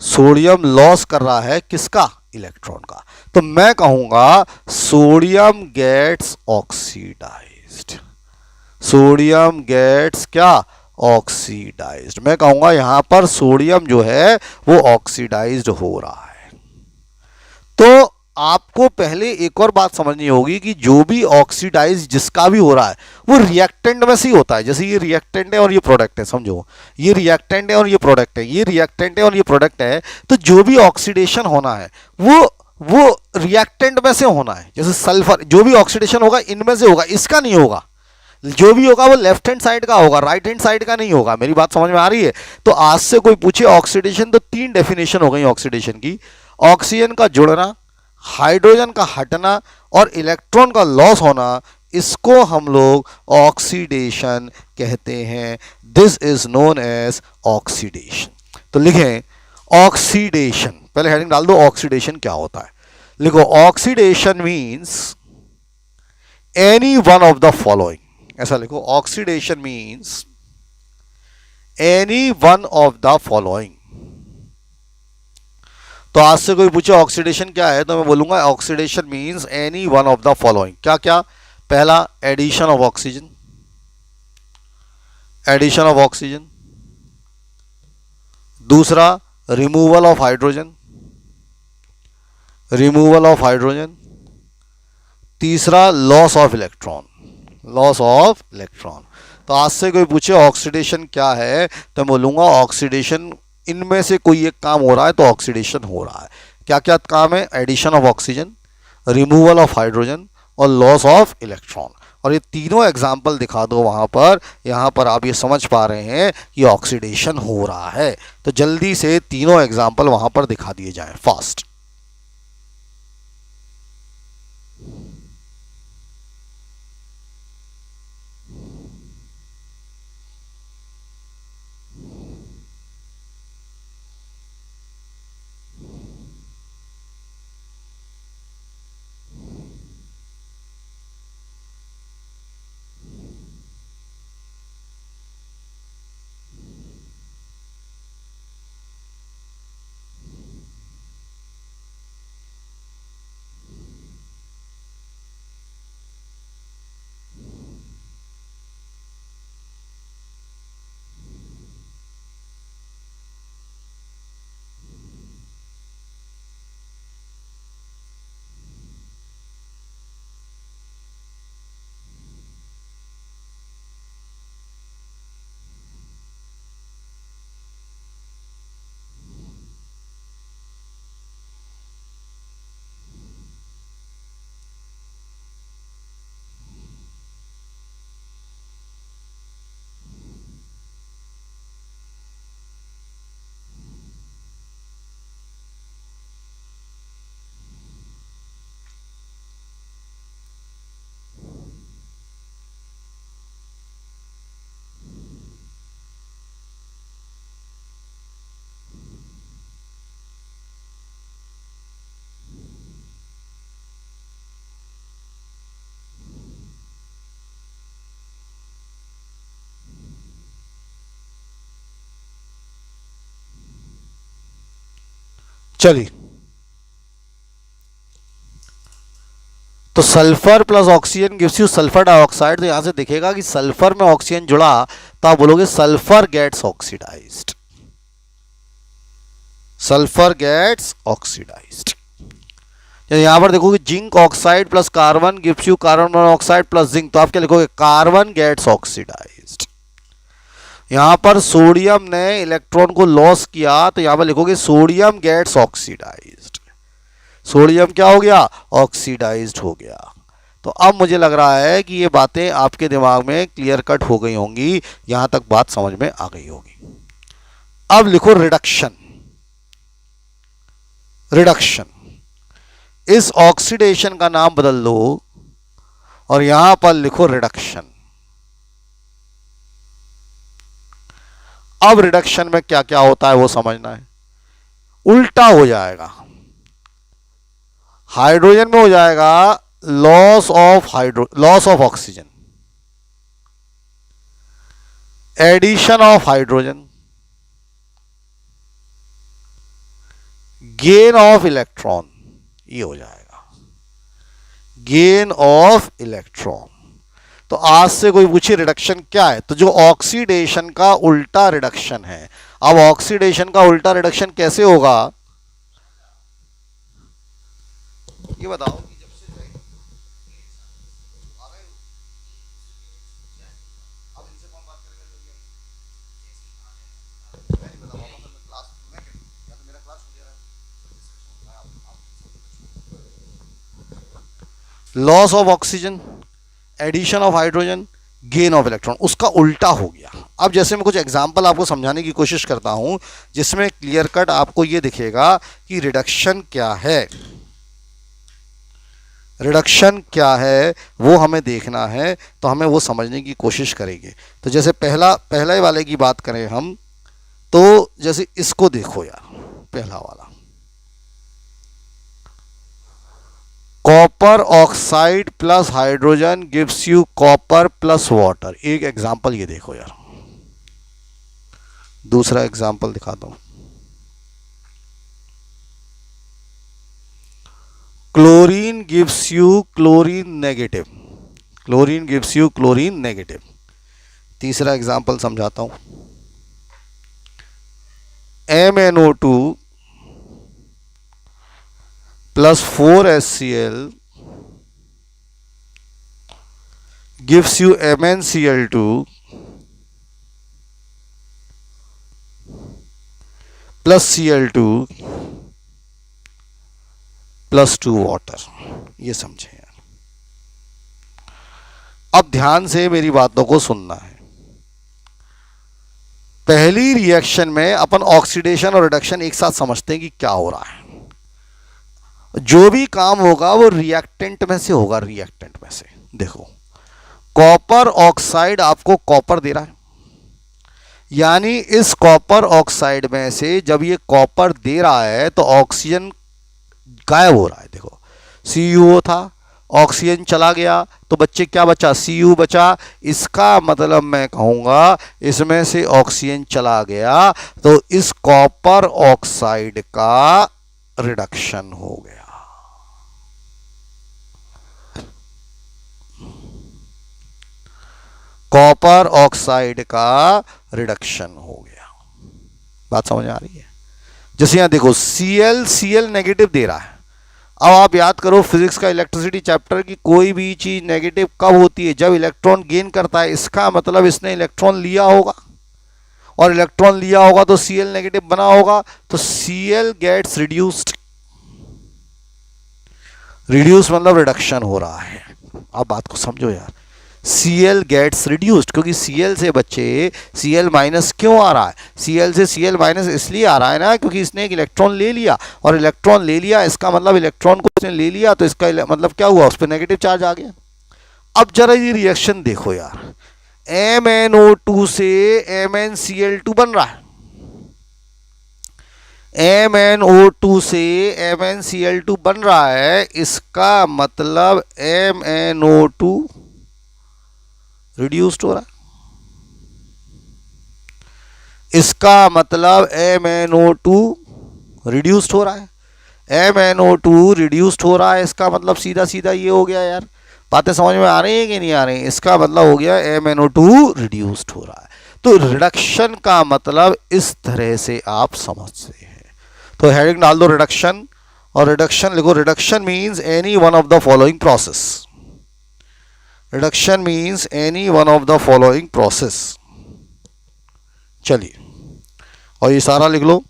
सोडियम लॉस कर रहा है किसका? इलेक्ट्रॉन का। तो मैं कहूंगा sodium gets oxidised. Sodium gets क्या? ऑक्सीडाइज्ड। मैं कहूंगा यहां पर सोडियम जो है वो ऑक्सीडाइज्ड हो रहा है। तो आपको पहले एक और बात समझनी होगी कि जो भी ऑक्सीडाइज जिसका भी हो रहा है वो रिएक्टेंट में से ही होता है। जैसे ये रिएक्टेंट है और ये प्रोडक्ट है, समझो ये रिएक्टेंट है और ये प्रोडक्ट है, ये रिएक्टेंट है और ये प्रोडक्ट है, तो जो भी ऑक्सीडेशन होना है वो रिएक्टेंट में से होना है। जैसे सल्फर, जो भी ऑक्सीडेशन होगा इनमें से होगा, इसका नहीं होगा। जो भी होगा वो लेफ्ट हैंड साइड का होगा, राइट हैंड साइड का नहीं होगा। मेरी बात समझ में आ रही है? तो आज से कोई पूछे ऑक्सीडेशन, तो 3 डेफिनेशन हो गई ऑक्सीडेशन की: ऑक्सीजन का जुड़ना, हाइड्रोजन का हटना और इलेक्ट्रॉन का लॉस होना। इसको हम लोग ऑक्सीडेशन कहते हैं। This is known as oxidation. तो लिखें ऑक्सीडेशन, पहले हेडिंग डाल दो, ऑक्सीडेशन क्या होता है। लिखो oxidation means any one of the following. ऐसा लिखो, oxidation means any one of the following. तो आज से कोई पूछे ऑक्सीडेशन क्या है, तो मैं बोलूंगा oxidation means any one of the following. क्या क्या? पहला, addition of oxygen, addition of oxygen. दूसरा, removal of hydrogen, removal of hydrogen. तीसरा, loss of electron, loss of electron. तो आज से कोई पूछे ऑक्सीडेशन क्या है, तो मैं बोलूंगा ऑक्सीडेशन इनमें से कोई एक काम हो रहा है तो ऑक्सीडेशन हो रहा है। क्या क्या काम है? Addition of oxygen, removal of hydrogen और लॉस ऑफ इलेक्ट्रॉन। और ये तीनों एग्जाम्पल दिखा दो वहां पर। यहां पर आप ये समझ पा रहे हैं कि ऑक्सीडेशन हो रहा है, तो जल्दी से तीनों एग्जाम्पल वहां पर दिखा दिए जाएं फास्ट। चलिए, तो sulphur plus oxygen gives you sulphur dioxide. तो यहां से दिखेगा कि सल्फर में ऑक्सीजन जुड़ा तो आप बोलोगे sulphur gets oxidised, sulphur gets oxidised. यहां पर देखोगे zinc oxide plus carbon gives you carbon monoxide plus zinc, तो आप क्या लिखोगे कार्बन गेट्स ऑक्सीडाइज्ड। यहां पर सोडियम ने इलेक्ट्रॉन को लॉस किया तो यहां पर लिखोगे सोडियम गेट्स ऑक्सीडाइज्ड, सोडियम क्या हो गया ऑक्सीडाइज्ड हो गया। तो अब मुझे लग रहा है कि ये बातें आपके दिमाग में क्लियर कट हो गई होंगी, यहां तक बात समझ में आ गई होगी। अब लिखो रिडक्शन, रिडक्शन, इस ऑक्सीडेशन का नाम बदल दो और यहां पर लिखो रिडक्शन। अब रिडक्शन में क्या क्या होता है वो समझना है। उल्टा हो जाएगा, हाइड्रोजन में हो जाएगा loss of oxygen, addition of hydrogen, gain of electron, ये हो जाएगा गेन ऑफ इलेक्ट्रॉन। तो आज से कोई पूछे रिडक्शन क्या है, तो जो ऑक्सीडेशन का उल्टा रिडक्शन है। अब ऑक्सीडेशन का उल्टा रिडक्शन कैसे होगा ये बताओ। Loss of oxygen, addition of hydrogen, gain of electron, उसका उल्टा हो गया। अब जैसे मैं कुछ एग्जांपल आपको समझाने की कोशिश करता हूं जिसमें क्लियर कट आपको यह दिखेगा कि रिडक्शन क्या है, रिडक्शन क्या है वो हमें देखना है, तो हमें वो समझने की कोशिश करेंगे। तो जैसे पहले वाले की बात करें हम, तो जैसे इसको देखो यार, पहला वाला copper oxide plus hydrogen gives you copper plus water. एक एग्जांपल ये देखो यार, दूसरा एग्जांपल दिखाता हूं। Chlorine gives you chlorine negative, chlorine gives you chlorine negative. तीसरा एग्जांपल समझाता हूं। MnO2 plus 4HCl gives you MnCl2 plus Cl2 plus 2 water. ये समझे यार। अब ध्यान से मेरी बातों को सुनना है। पहली रिएक्शन में अपन ऑक्सीडेशन और रिडक्शन एक साथ समझते हैं कि क्या हो रहा है। जो भी काम होगा वो रिएक्टेंट में से होगा, रिएक्टेंट में से। देखो कॉपर ऑक्साइड आपको कॉपर दे रहा है, यानी इस कॉपर ऑक्साइड में से जब ये कॉपर दे रहा है तो ऑक्सीजन गायब हो रहा है। देखो CuO था, ऑक्सीजन चला गया तो बच्चे क्या बचा, Cu बचा। इसका मतलब मैं कहूंगा इसमें से ऑक्सीजन चला गया तो इस कॉपर ऑक्साइड का रिडक्शन हो गया। कॉपर ऑक्साइड का रिडक्शन हो गया। बात समझ आ रही है। जैसे यहां देखो Cl नेगेटिव दे रहा है। अब आप याद करो फिजिक्स का इलेक्ट्रिसिटी चैप्टर की, कोई भी चीज नेगेटिव कब होती है, जब इलेक्ट्रॉन गेन करता है। इसका मतलब इसने इलेक्ट्रॉन लिया होगा, और इलेक्ट्रॉन लिया होगा तो Cl नेगेटिव बना होगा, तो Cl गेट्स रिड्यूस्ड। रिड्यूस मतलब रिडक्शन हो रहा है। अब बात को समझो यार, Cl गेट्स रिड्यूस्ड, क्योंकि Cl से बच्चे Cl माइनस क्यों आ रहा है, Cl से Cl माइनस इसलिए आ रहा है ना क्योंकि इसने एक इलेक्ट्रॉन ले लिया, और इलेक्ट्रॉन ले लिया इसका मतलब इलेक्ट्रॉन को इसने ले लिया तो इसका मतलब क्या हुआ, उस पर नेगेटिव चार्ज आ गया। अब जरा ये रिएक्शन देखो यार, MnO2 से MnCl2 बन रहा है, MnO2 से MnCl2 बन रहा है, इसका मतलब MnO2 रिड्यूस्ड हो रहा है। इसका मतलब MnO2 रिड्यूस्ड हो रहा है। MnO2 रिड्यूस्ड हो रहा है, इसका मतलब सीधा सीधा ये हो गया यार, बातें समझ में आ रही है कि नहीं आ रही? इसका मतलब हो गया MnO2 रिड्यूस्ड हो रहा है। तो रिडक्शन का मतलब इस तरह से आप समझते हैं। तो हेडिंग डाल दो रिडक्शन, और रिडक्शन लिखो, reduction means any one of the following process. Reduction means any one of the following process. चलिए, और ये सारा लिख लो।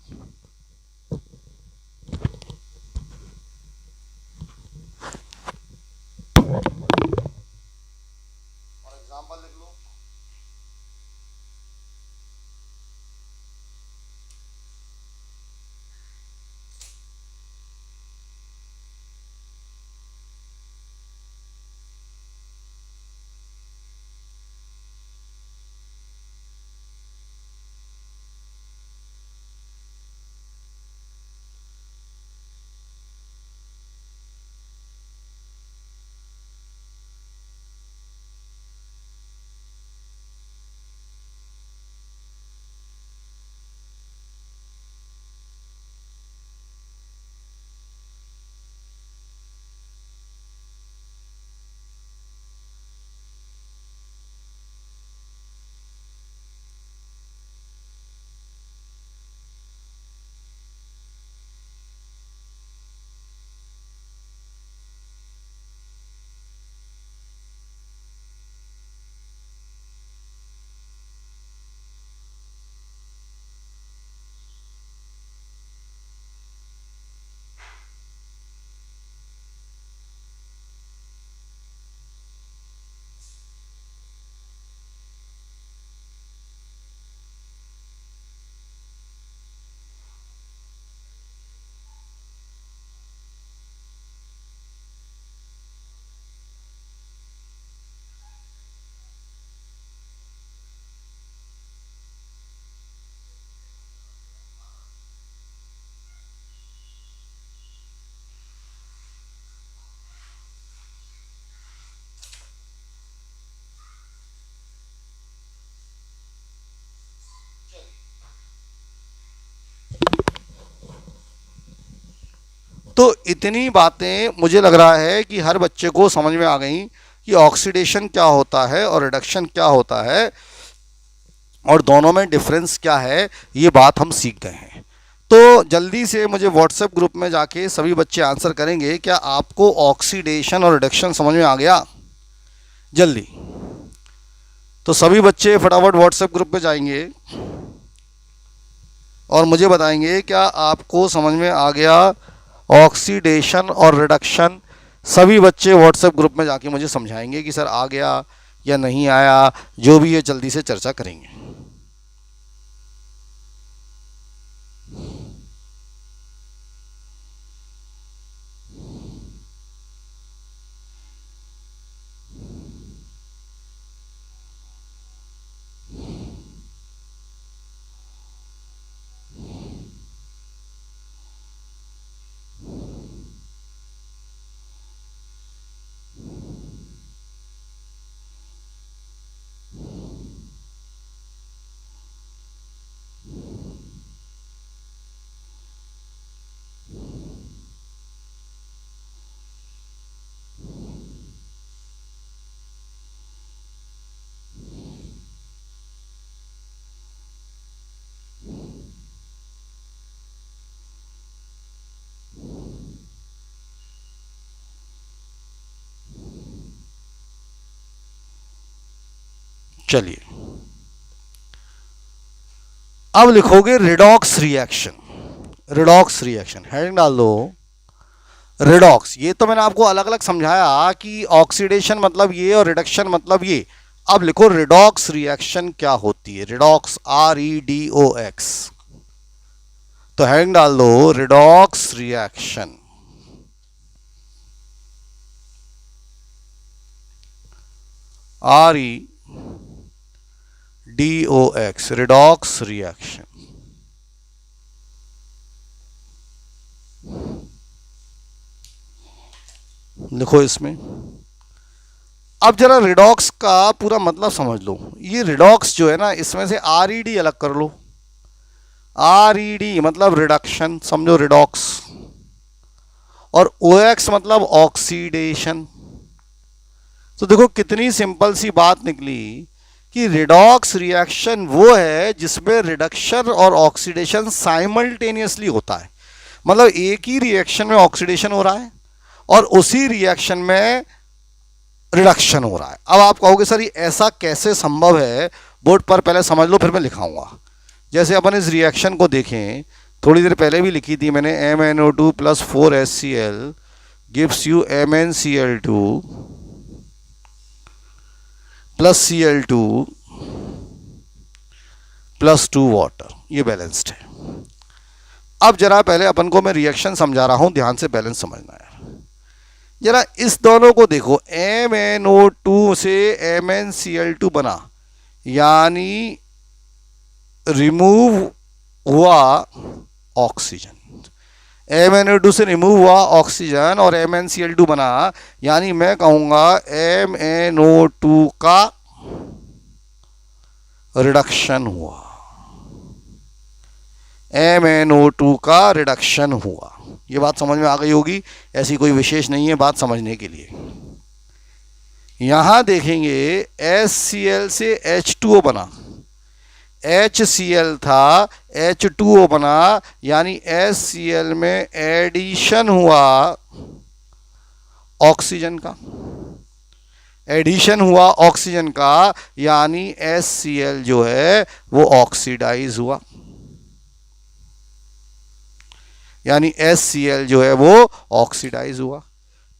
तो इतनी बातें मुझे लग रहा है कि हर बच्चे को समझ में आ गई कि ऑक्सीडेशन क्या होता है और रिडक्शन क्या होता है, और दोनों में डिफरेंस क्या है, ये बात हम सीख गए हैं। तो जल्दी से मुझे व्हाट्सएप ग्रुप में जाके सभी बच्चे आंसर करेंगे, क्या आपको ऑक्सीडेशन और रिडक्शन समझ में आ गया? जल्दी। तो सभी बच्चे फटाफट व्हाट्सएप ग्रुप पे जाएंगे और मुझे बताएंगे क्या आपको समझ में आ गया ऑक्सीडेशन और रिडक्शन। सभी बच्चे व्हाट्सएप ग्रुप में जाके मुझे समझाएंगे कि सर आ गया या नहीं आया, जो भी है जल्दी से चर्चा करेंगे। चलिए, अब लिखोगे redox reaction. Redox reaction heading डाल दो रिडॉक्स। ये तो मैंने आपको अलग अलग समझाया कि ऑक्सीडेशन मतलब ये और रिडक्शन मतलब ये। अब लिखो रिडॉक्स रिएक्शन क्या होती है। Redox, REDOX। तो हेडिंग डाल दो redox reaction. REDOX, redox reaction. लिखो इसमें। अब जरा रिडॉक्स का पूरा मतलब समझ लो। ये रिडॉक्स जो है ना, इसमें से RED अलग कर लो। RED मतलब रिडक्शन, समझो रिडॉक्स। और OX मतलब ऑक्सीडेशन। तो देखो कितनी सिंपल सी बात निकली कि रिडॉक्स रिएक्शन वो है जिसमें रिडक्शन और ऑक्सीडेशन साइमल्टेनियसली होता है। मतलब एक ही रिएक्शन में ऑक्सीडेशन हो रहा है और उसी रिएक्शन में रिडक्शन हो रहा है। अब आप कहोगे सर ये ऐसा कैसे संभव है, बोर्ड पर पहले समझ लो फिर मैं लिखाऊंगा। जैसे अपन इस रिएक्शन को देखें, थोड़ी देर पहले भी लिखी थी मैंने, MnO2 plus 4HCl gives you MnCl2 plus Cl2 plus 2 water, ये बैलेंस्ड है। अब जरा पहले अपन को मैं रिएक्शन समझा रहा हूं, ध्यान से बैलेंस समझना है। जरा इस दोनों को देखो, MnO2 से MnCl2 बना, यानी रिमूव हुआ ऑक्सीजन। MnO2 से रिमूव हुआ ऑक्सीजन और MnCl2 बना, यानी मैं कहूंगा MnO2 का रिडक्शन हुआ। MnO2 का रिडक्शन हुआ। ये बात समझ में आ गई होगी, ऐसी कोई विशेष नहीं है बात समझने के लिए। यहां देखेंगे HCl से H2O बना, HCl था H2O बना, यानी HCl में एडिशन हुआ ऑक्सीजन का, एडिशन हुआ ऑक्सीजन का, यानी HCl जो है वो ऑक्सीडाइज हुआ, यानी HCl जो है वो ऑक्सीडाइज हुआ।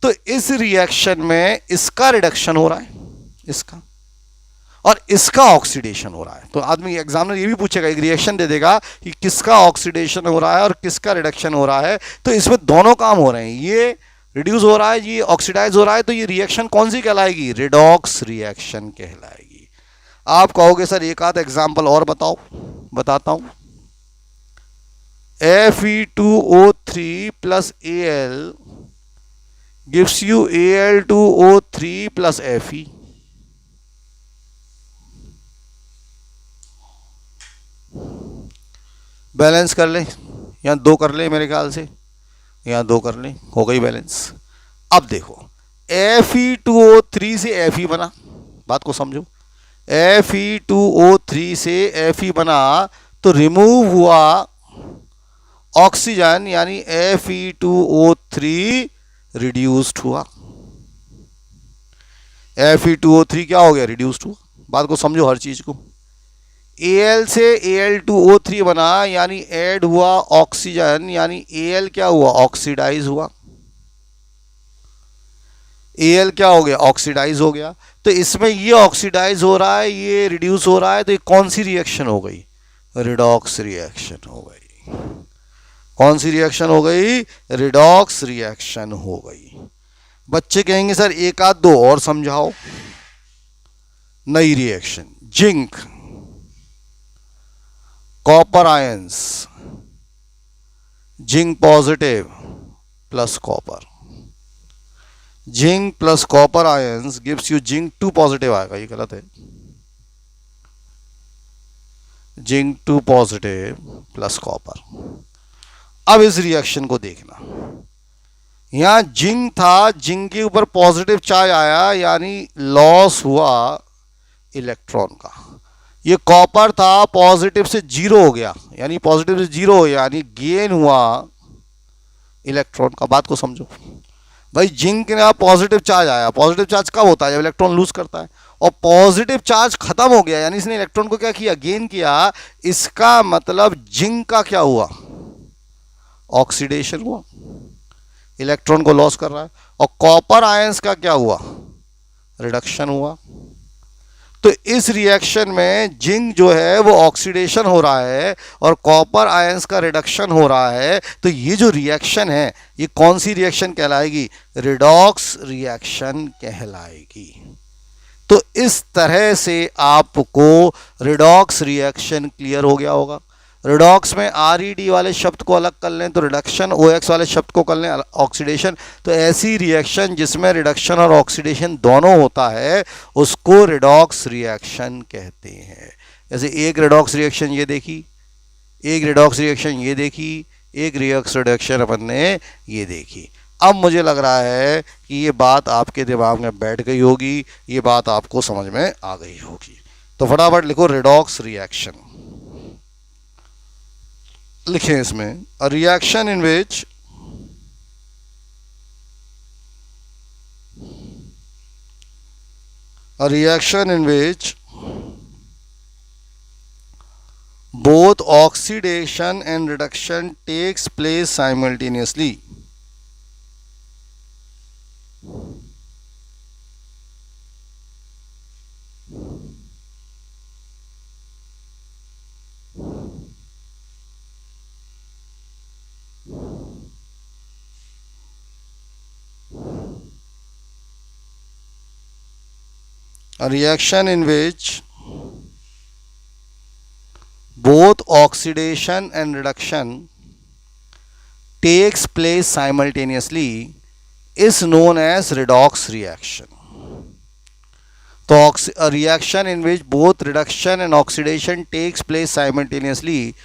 तो इस रिएक्शन में इसका रिडक्शन हो रहा है, इसका, और इसका ऑक्सीडेशन हो रहा है। तो आदमी एग्जामिनर ये भी पूछेगा, एक रिएक्शन दे देगा कि किसका ऑक्सीडेशन हो रहा है और किसका रिडक्शन हो रहा है। तो इसमें दोनों काम हो रहे हैं, ये रिड्यूस हो रहा है, ये ऑक्सीडाइज हो रहा है। तो ये रिएक्शन कौन सी कहलाएगी? रिडॉक्स रिएक्शन कहलाएगी। आप कहोगे सर एक आध एग्जाम्पल और बताओ, बताता हूं। Fe2O3 plus Al gives you Al2O3 plus Fe. Balance कर ले, यहाँ 2 कर ले, मेरे ख्याल से यहाँ 2 कर ले, हो गई बैलेंस। अब देखो Fe2O3 से Fe बना, बात को समझो, Fe2O3 से Fe बना तो रिमूव हुआ ऑक्सीजन, यानी Fe2O3 रिड्यूस्ड हुआ। Fe2O3 क्या हो गया? रिड्यूस्ड हुआ। बात को समझो हर चीज को। Al से Al2O3 बना, यानी ऐड हुआ ऑक्सीजन, यानी Al क्या हुआ? ऑक्सीडाइज हुआ। Al क्या हो गया? ऑक्सीडाइज हो गया। तो इसमें ये ऑक्सीडाइज हो रहा है, ये रिड्यूस हो रहा है, तो ये कौन सी रिएक्शन हो गई? रिडॉक्स रिएक्शन हो गई। कौन सी रिएक्शन हो गई? रिडॉक्स रिएक्शन हो गई। बच्चे कहेंगे सर एक आध 2 और समझाओ। नई reaction, zinc copper ions, zinc positive plus copper, zinc plus copper ions gives you zinc 2 positive आएगा, ये गलत है। Zinc 2 positive plus copper. अब इस रिएक्शन को देखना, यहां जिंक था, जिंक के ऊपर पॉजिटिव चार्ज आया, यानी लॉस हुआ इलेक्ट्रॉन का। ये कॉपर था, पॉजिटिव से 0 हो गया, यानी पॉजिटिव से 0 हो गया, यानी गेन हुआ इलेक्ट्रॉन का। बात को समझो भाई, जिंक के यहाँ पॉजिटिव चार्ज आया। पॉजिटिव चार्ज कब होता है? जब इलेक्ट्रॉन लूज करता है। और पॉजिटिव चार्ज खत्म हो गया, यानी इसने इलेक्ट्रॉन को क्या किया? गेन किया। इसका मतलब जिंक का क्या हुआ? ऑक्सीडेशन हुआ, इलेक्ट्रॉन को लॉस कर रहा है। और कॉपर आयंस का क्या हुआ? रिडक्शन हुआ। तो इस रिएक्शन में जिंक जो है वो ऑक्सीडेशन हो रहा है और कॉपर आयंस का रिडक्शन हो रहा है। तो ये जो रिएक्शन है ये कौन सी रिएक्शन कहलाएगी? रिडॉक्स रिएक्शन कहलाएगी। तो इस तरह से आपको रिडॉक्स रिएक्शन क्लियर हो गया होगा। रिडॉक्स में RED वाले शब्द को अलग कर लें तो रिडक्शन, OX वाले शब्द को कर लें ऑक्सीडेशन। तो ऐसी रिएक्शन जिसमें रिडक्शन और ऑक्सीडेशन दोनों होता है उसको रिडॉक्स रिएक्शन कहते हैं। जैसे एक रिडॉक्स रिएक्शन ये देखी, एक रिडॉक्स रिएक्शन ये देखी, एक रिडॉक्स रिएक्शन अपन ने ये देखी। अब मुझे लग रहा है कि ये बात आपके दिमाग में बैठ गई होगी, ये बात आपको समझ में आ गई होगी। तो फटाफट लिखो रेडॉक्स रिएक्शन। लिखें इसमें a reaction in which both oxidation and reduction takes place simultaneously. A reaction in which both oxidation and reduction takes place simultaneously is known as redox reaction. So a reaction in which both reduction and oxidation takes place simultaneously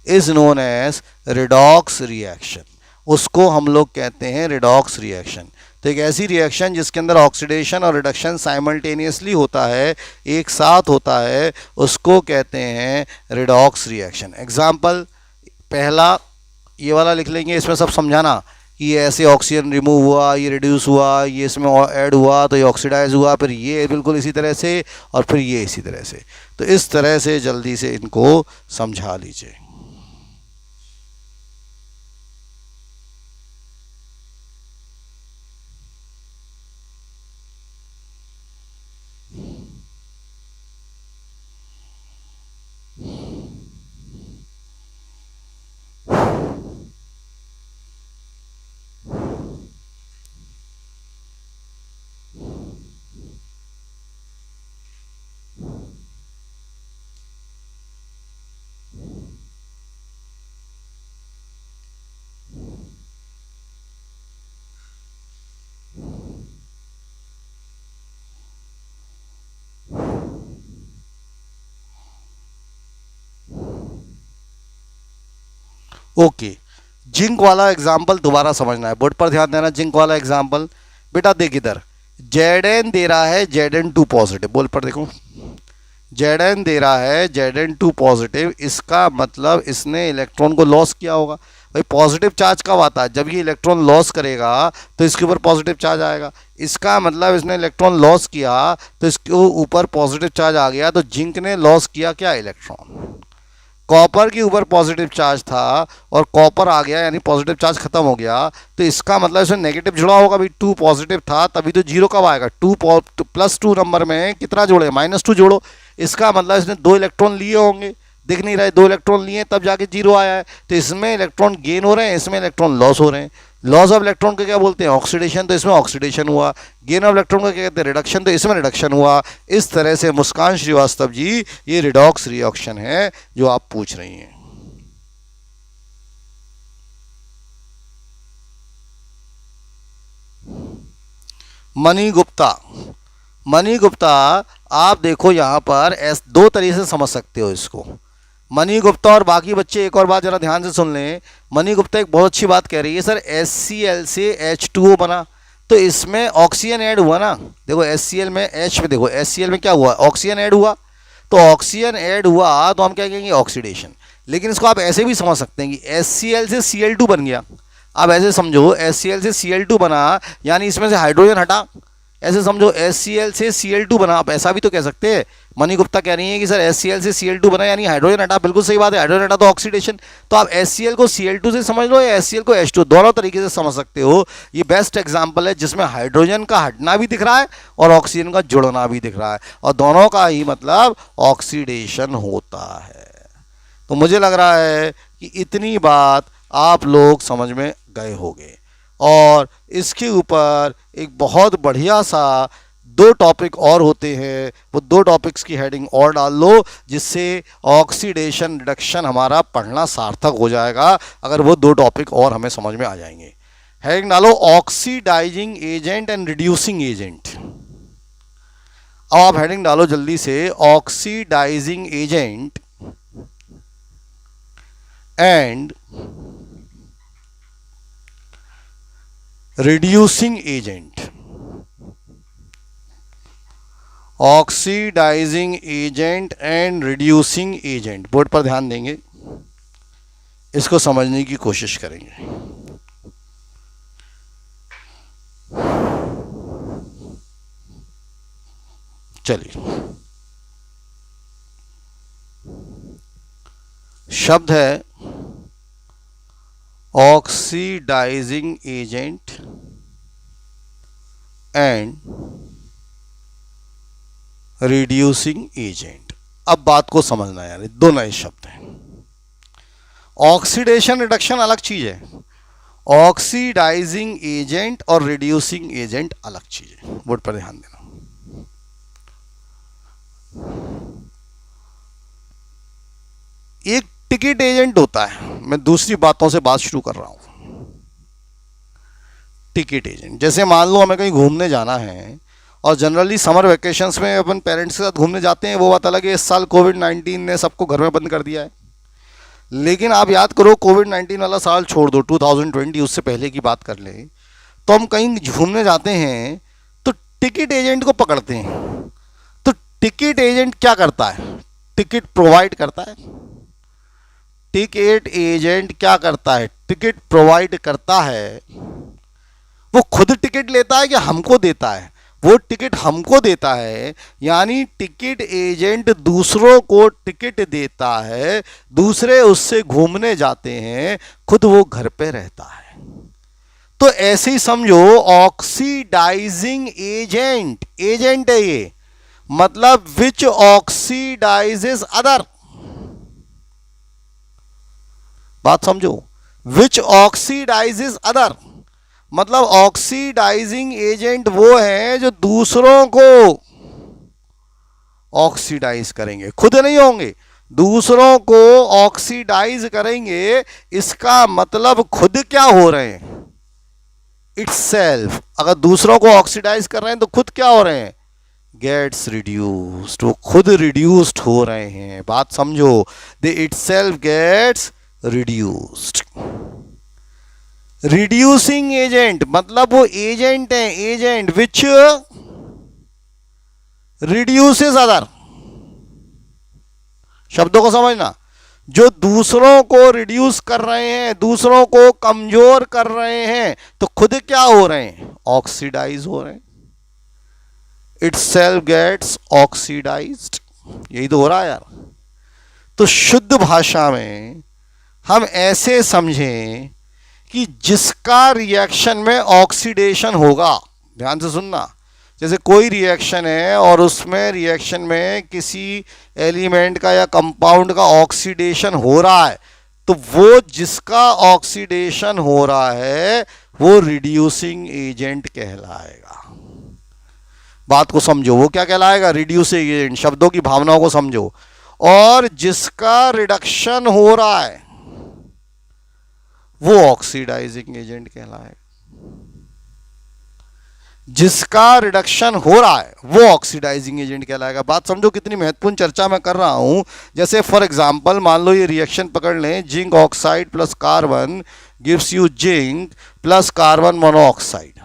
is known as redox reaction. उसको हम लोग कहते हैं redox reaction. तो एक ऐसी रिएक्शन जिसके अंदर ऑक्सीडेशन और रिडक्शन साइमल्टेनियसली होता है, एक साथ होता है, उसको कहते हैं रिडॉक्स रिएक्शन। एग्जाम्पल पहला ये वाला लिख लेंगे, इसमें सब समझाना कि ये ऐसे ऑक्सीजन रिमूव हुआ, ये रिड्यूस हुआ, ये इसमें ऐड हुआ तो ये ऑक्सीडाइज हुआ, फिर ये बिल्कुल इसी तरह से, और फिर ये इसी तरह से। तो इस तरह से जल्दी से इनको समझा लीजिए। ओके, जिंक वाला एग्जाम्पल दोबारा समझना है, बोर्ड पर ध्यान देना। जिंक वाला एग्जाम्पल बेटा देख इधर, Zn दे रहा है Zn2 पॉजिटिव, बोल पर देखो, Zn दे रहा है Zn2 पॉजिटिव, इसका मतलब इसने इलेक्ट्रॉन को लॉस किया होगा। भाई पॉजिटिव चार्ज कब आता है? जब ये इलेक्ट्रॉन लॉस करेगा तो इसके ऊपर पॉजिटिव चार्ज आएगा। इसका मतलब इसने इलेक्ट्रॉन लॉस किया तो इसके ऊपर पॉजिटिव चार्ज आ गया। तो जिंक ने लॉस किया क्या? इलेक्ट्रॉन। कॉपर के ऊपर पॉजिटिव चार्ज था और कॉपर आ गया, यानी पॉजिटिव चार्ज खत्म हो गया, तो इसका मतलब इसमें नेगेटिव जुड़ा होगा। भाई 2 पॉजिटिव था, तभी तो जीरो कब आएगा? 2 प्लस 2 नंबर में कितना जोड़े? -2 जोड़ो। इसका मतलब इसने 2 इलेक्ट्रॉन लिए होंगे, दिख नहीं रहे, 2 इलेक्ट्रॉन लिए तब जाके जीरो आया है। तो इसमें इलेक्ट्रॉन गेन हो रहे हैं, इसमें इलेक्ट्रॉन लॉस हो रहे हैं। लॉस ऑफ इलेक्ट्रॉन को क्या बोलते हैं? ऑक्सीडेशन। तो इसमें ऑक्सीडेशन हुआ। गेन ऑफ इलेक्ट्रॉन को क्या कहते हैं? रिडक्शन। तो इसमें रिडक्शन हुआ। इस तरह से मुस्कान श्रीवास्तव जी, ये रिडॉक्स रिएक्शन है जो आप पूछ रही हैं। मनी गुप्ता, आप देखो यहां पर दो तरीके से समझ सकते हो इसको। मनी गुप्ता और बाकी बच्चे एक और बात जरा ध्यान से सुन लें। मनी गुप्ता एक बहुत अच्छी बात कह रही है, सर HCl से H2O बना, तो इसमें ऑक्सीजन ऐड हुआ ना। देखो HCl में H में देखो HCl में क्या हुआ? ऑक्सीजन ऐड हुआ। तो ऑक्सीजन ऐड हुआ तो हम क्या कहेंगे? ऑक्सीडेशन। लेकिन इसको आप ऐसे भी समझ सकते हैं कि HCl से Cl2 बन गया। अब ऐसे समझो HCl से Cl2 बना, यानी इसमें से हाइड्रोजन हटा। ऐसे समझो HCl से Cl2 बना, आप ऐसा भी तो कह सकते हैं। मनी गुप्ता कह रही है कि सर HCl से Cl2 बना यानी हाइड्रोजन हटा। बिल्कुल सही बात है, हाइड्रोजन हटा तो ऑक्सीडेशन। तो आप HCl को Cl2 से समझ लो या HCl को H2, दोनों तरीके से समझ सकते हो। ये बेस्ट एग्जांपल है जिसमें हाइड्रोजन का हटना भी दिख रहा है और ऑक्सीजन का जुड़ना भी दिख रहा है, और दोनों का ही मतलब ऑक्सीडेशन होता है। तो मुझे लग रहा है कि इतनी बात आप लोग समझ में गए होंगे। और इसके ऊपर एक बहुत बढ़िया सा 2 टॉपिक और होते हैं, वो 2 टॉपिक्स की हेडिंग और डाल लो, जिससे ऑक्सीडेशन रिडक्शन हमारा पढ़ना सार्थक हो जाएगा, अगर वो 2 टॉपिक और हमें समझ में आ जाएंगे। हेडिंग डालो oxidising agent and reducing agent. अब आप हेडिंग डालो जल्दी से, oxidising agent and reducing agent, oxidising agent and reducing agent. Board पर ध्यान देंगे, इसको समझने की कोशिश करेंगे। चलिए, शब्द है oxidising agent and reducing agent. अब बात को समझना यार, दो नए शब्द हैं। ऑक्सीडेशन रिडक्शन अलग चीज है, ऑक्सीडाइजिंग एजेंट और रिड्यूसिंग एजेंट अलग चीज है। बोर्ड पर ध्यान देना। एक टिकट एजेंट होता है, मैं दूसरी बातों से बात शुरू कर रहा हूं। टिकट एजेंट, जैसे मान लो हमें कहीं घूमने जाना है और जनरली समर वेकेशंस में अपन पेरेंट्स के साथ घूमने जाते हैं, वो बात अलग है। इस साल कोविड-19 ने सबको घर में बंद कर दिया है, लेकिन आप याद करो कोविड-19 वाला साल छोड़ दो, 2020 उससे पहले की बात कर ले, तो हम कहीं घूमने जाते हैं तो टिकट एजेंट को पकड़ते हैं। तो टिकट एजेंट क्या करता है? टिकट प्रोवाइड करता है। टिकट एजेंट क्या करता है? टिकट प्रोवाइड करता है। वो खुद टिकट लेता है कि हमको देता है? वो टिकट हमको देता है, यानी टिकट एजेंट दूसरों को टिकट देता है, दूसरे उससे घूमने जाते हैं, खुद वो घर पे रहता है। तो ऐसे ही समझो ऑक्सीडाइजिंग एजेंट, एजेंट है ये, मतलब विच ऑक्सीडाइजेस अदर। बात समझो, विच ऑक्सीडाइजेस अदर मतलब ऑक्सीडाइजिंग एजेंट वो है जो दूसरों को ऑक्सीडाइज करेंगे, खुद नहीं होंगे, दूसरों को ऑक्सीडाइज करेंगे। इसका मतलब खुद क्या हो रहे हैं? इटसेल्फ। अगर दूसरों को ऑक्सीडाइज कर रहे हैं तो खुद क्या हो रहे हैं? गेट्स रिड्यूस्ड, वो खुद रिड्यूस्ड हो रहे हैं। बात समझो, they itself gets reduced. Reducing agent मतलब वो एजेंट है, एजेंट विच रिड्यूसेस अदर। शब्दों को समझना, जो दूसरों को रिड्यूस कर रहे हैं, दूसरों को कमजोर कर रहे हैं, तो खुद क्या हो रहे हैं? ऑक्सीडाइज हो रहे हैं। Itself gets oxidised. यही तो हो रहा है यार। तो शुद्ध भाषा में हम ऐसे समझें कि जिसका रिएक्शन में ऑक्सीडेशन होगा, ध्यान से सुनना, जैसे कोई रिएक्शन है और उसमें रिएक्शन में किसी एलिमेंट का या कंपाउंड का ऑक्सीडेशन हो रहा है, तो वो जिसका ऑक्सीडेशन हो रहा है वो रिड्यूसिंग एजेंट कहलाएगा। बात को समझो, वो क्या कहलाएगा? Reducing agent. शब्दों की भावनाओं को समझो। और जिसका रिडक्शन हो रहा है वो ऑक्सीडाइजिंग एजेंट कहलाएगा। जिसका रिडक्शन हो रहा है वो ऑक्सीडाइजिंग एजेंट कहलाएगा। बात समझो कितनी महत्वपूर्ण चर्चा मैं कर रहा हूं। जैसे फॉर एग्जांपल मान लो ये रिएक्शन पकड़ लें, zinc oxide plus carbon gives you zinc plus carbon monoxide.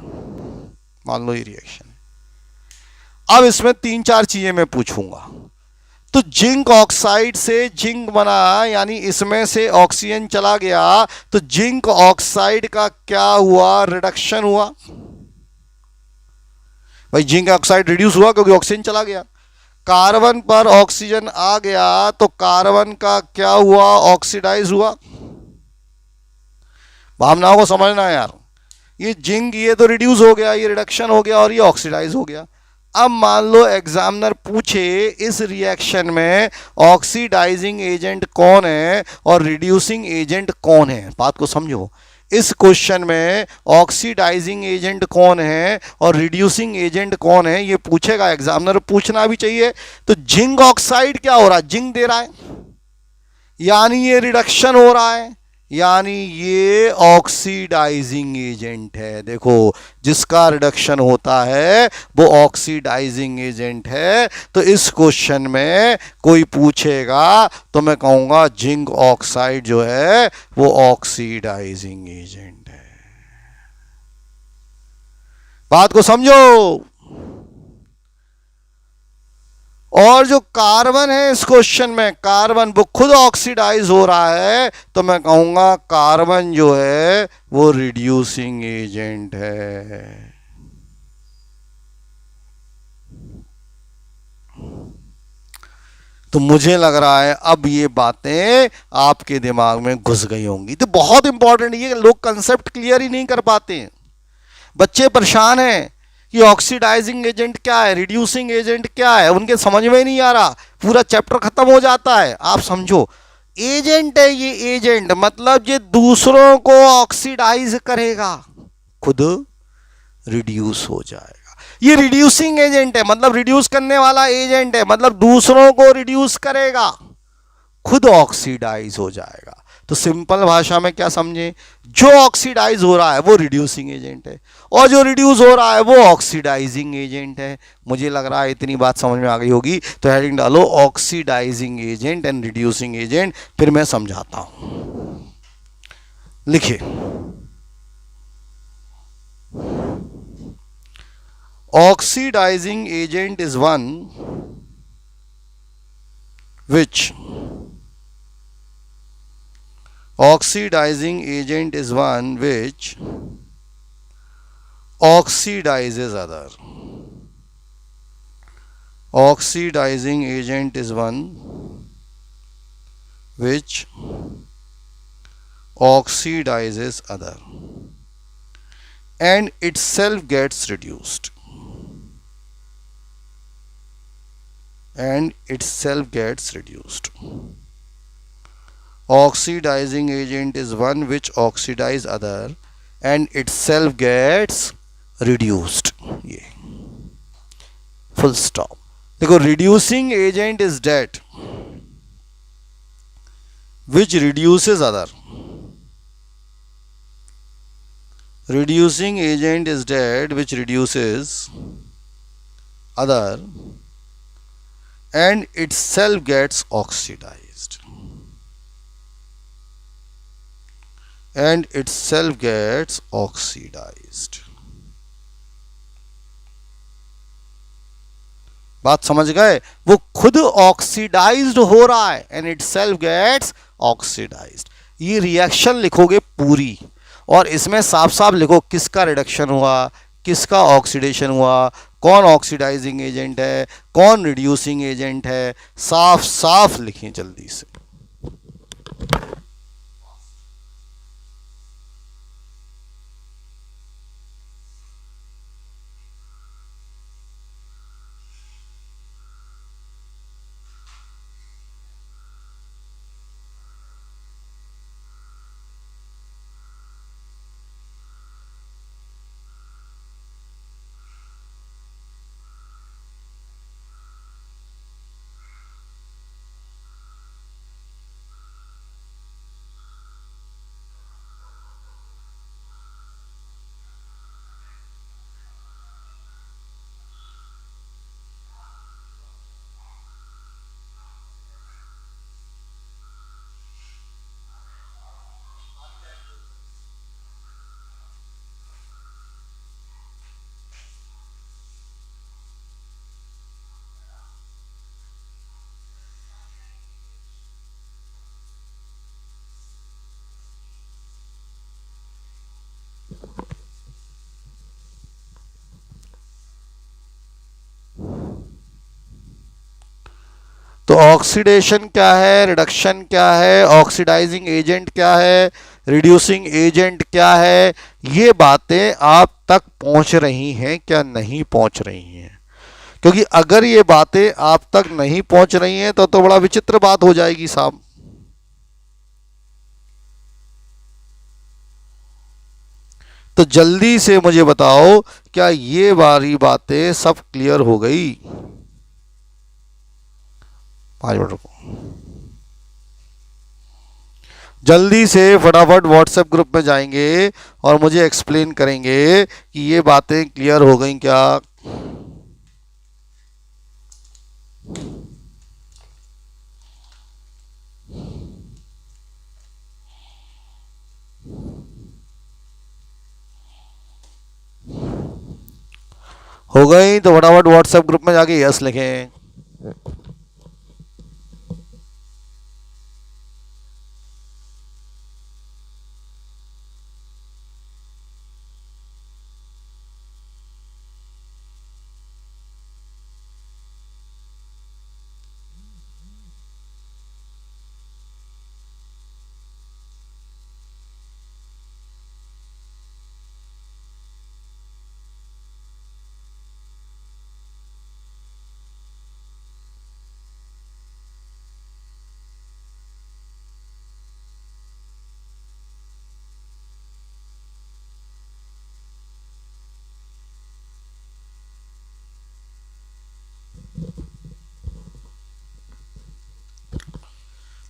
मान लो ये रिएक्शन। अब इसमें 3-4 चीजें मैं पूछूंगा। तो जिंक ऑक्साइड से जिंक बना, यानी इसमें से ऑक्सीजन चला गया, तो जिंक ऑक्साइड का क्या हुआ? रिडक्शन हुआ। भाई जिंक ऑक्साइड रिड्यूस हुआ क्योंकि ऑक्सीजन चला गया। कार्बन पर ऑक्सीजन आ गया तो कार्बन का क्या हुआ? ऑक्सीडाइज हुआ। भावनाओं को समझना है यार। ये जिंक ये तो रिड्यूस हो गया, ये रिडक्शन हो गया और ये ऑक्सीडाइज हो गया। अब मान लो एग्जामिनर पूछे इस रिएक्शन में ऑक्सीडाइजिंग एजेंट कौन है और रिड्यूसिंग एजेंट कौन है। बात को समझो, इस क्वेश्चन में ऑक्सीडाइजिंग एजेंट कौन है और रिड्यूसिंग एजेंट कौन है ये पूछेगा एग्जामिनर, पूछना भी चाहिए। तो जिंक ऑक्साइड क्या हो रहा है? जिंक दे रहा है, यानी ये रिडक्शन हो रहा है, यानी ये ऑक्सीडाइजिंग एजेंट है। देखो, जिसका रिडक्शन होता है वो ऑक्सीडाइजिंग एजेंट है। तो इस क्वेश्चन में कोई पूछेगा तो मैं कहूंगा जिंक ऑक्साइड जो है वो ऑक्सीडाइजिंग एजेंट है। बात को समझो। और जो कार्बन है इस क्वेश्चन में, कार्बन वो खुद ऑक्सीडाइज हो रहा है, तो मैं कहूंगा कार्बन जो है वो रिड्यूसिंग एजेंट है। तो मुझे लग रहा है अब ये बातें आपके दिमाग में घुस गई होंगी। तो बहुत इंपॉर्टेंट, ये लोग कंसेप्ट क्लियर ही नहीं कर पाते हैं। बच्चे परेशान हैं कि ऑक्सीडाइजिंग एजेंट क्या है, रिड्यूसिंग एजेंट क्या है, उनके समझ में नहीं आ रहा। पूरा चैप्टर खत्म हो जाता है। आप समझो, एजेंट है ये, एजेंट मतलब ये दूसरों को ऑक्सीडाइज करेगा, खुद रिड्यूस हो जाएगा। ये रिड्यूसिंग एजेंट है, मतलब रिड्यूस करने वाला एजेंट है, मतलब दूसरों को रिड्यूस करेगा, खुद ऑक्सीडाइज हो जाएगा। तो सिंपल भाषा में क्या समझे, जो ऑक्सीडाइज हो रहा है वो रिड्यूसिंग एजेंट है, और जो रिड्यूस हो रहा है वो ऑक्सीडाइजिंग एजेंट है। मुझे लग रहा है इतनी बात समझ में आ गई होगी। तो हेडिंग डालो oxidising agent and reducing agent, फिर मैं समझाता हूं। लिखिए, oxidising agent is one which oxidizing agent is one which oxidizes other. Oxidizing agent is one which oxidizes other and itself gets reduced. And itself gets reduced. Oxidizing agent is one which oxidize other and itself gets reduced. ये full stop. देखो, reducing agent is that which reduces other. Reducing agent is that which reduces other and itself gets oxidized. And itself gets oxidized. बात समझ गए? वो खुद ऑक्सीडाइज्ड हो रहा है एंड इटसेल्फ गेट्स ऑक्सीडाइज्ड। ये रिएक्शन लिखोगे पूरी, और इसमें साफ साफ लिखो किसका रिडक्शन हुआ, किसका ऑक्सीडेशन हुआ, कौन ऑक्सीडाइजिंग एजेंट है, कौन रिड्यूसिंग एजेंट है, साफ साफ लिखें जल्दी से। तो ऑक्सीडेशन क्या है, रिडक्शन क्या है, ऑक्सीडाइजिंग एजेंट क्या है, रिड्यूसिंग एजेंट क्या है, ये बातें आप तक पहुंच रही हैं क्या नहीं पहुंच रही हैं? क्योंकि अगर ये बातें आप तक नहीं पहुंच रही हैं तो बड़ा विचित्र बात हो जाएगी साहब। तो जल्दी से मुझे बताओ, क्या ये बारी बातें सब क्लियर हो गई? 5 मिनट रुको, जल्दी से फटाफट व्हाट्सएप ग्रुप में जाएंगे और मुझे एक्सप्लेन करेंगे कि ये बातें क्लियर हो गई क्या। हो गई तो फटाफट व्हाट्सएप ग्रुप में जाके यस लिखें।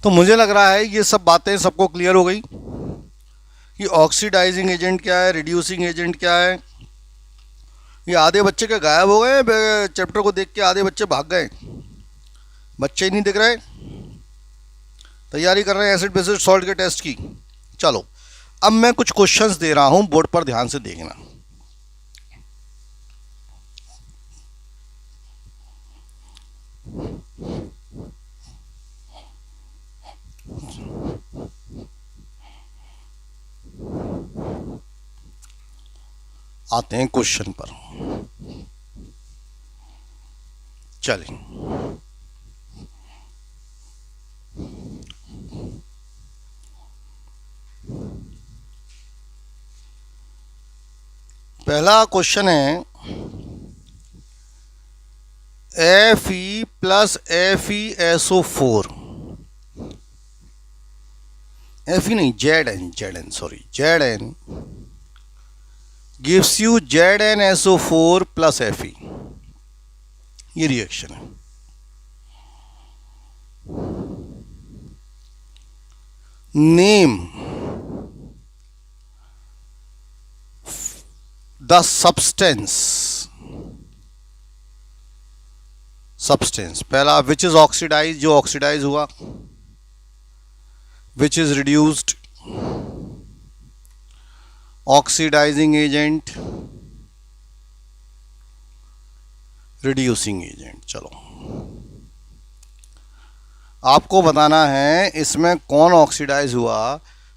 तो मुझे लग रहा है ये सब बातें सबको क्लियर हो गई कि ऑक्सीडाइजिंग एजेंट क्या है, रिड्यूसिंग एजेंट क्या है। ये आधे बच्चे के गायब हो गए चैप्टर को देख के, आधे बच्चे भाग गए, बच्चे ही नहीं दिख रहे, तैयारी कर रहे हैं एसिड बेसिस सॉल्ट के टेस्ट की। चलो अब मैं कुछ क्वेश्चंस दे रहा हूं, बोर्ड पर ध्यान से देखना। आते हैं क्वेश्चन पर। चलिए पहला क्वेश्चन है Fe प्लस FeSO4, Fe नहीं Zn sorry Zn gives you ZnSO4 plus Fe। ये रिएक्शन है। नेम द सब्सटेंस पहला विच इज ऑक्सीडाइज, जो ऑक्सीडाइज हुआ, which is reduced, oxidising agent, reducing agent. चलो आपको बताना है इसमें कौन ऑक्सीडाइज हुआ,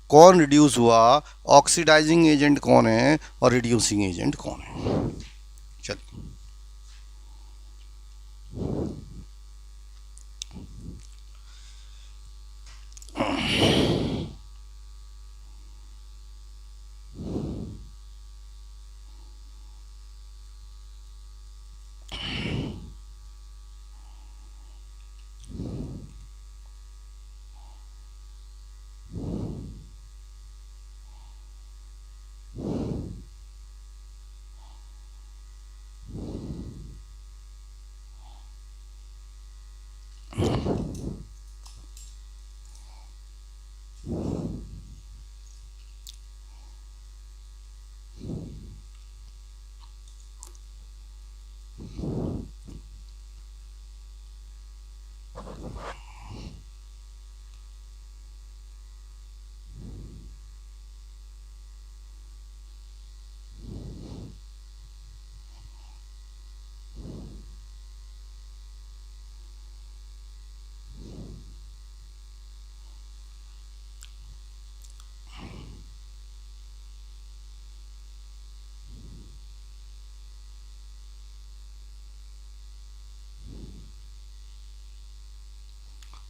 कौन रिड्यूस हुआ, ऑक्सीडाइजिंग एजेंट कौन है और रिड्यूसिंग एजेंट कौन है। चलिए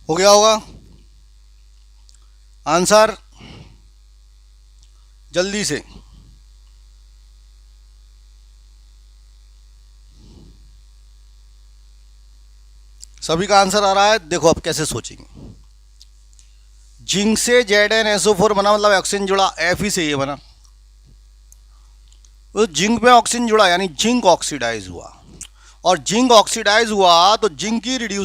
हो गया होगा आंसर, जल्दी से। सभी का आंसर आ रहा है। देखो अब कैसे सोचेंगे। जिंक से ZnSO4 बना, मतलब ऑक्सीजन जुड़ा, Fe से ये बना, तो जिंक में ऑक्सीजन जुड़ा यानी जिंक ऑक्सीडाइज हुआ, और जिंक ऑक्सीडाइज हुआ तो जिंक की रिड्यूस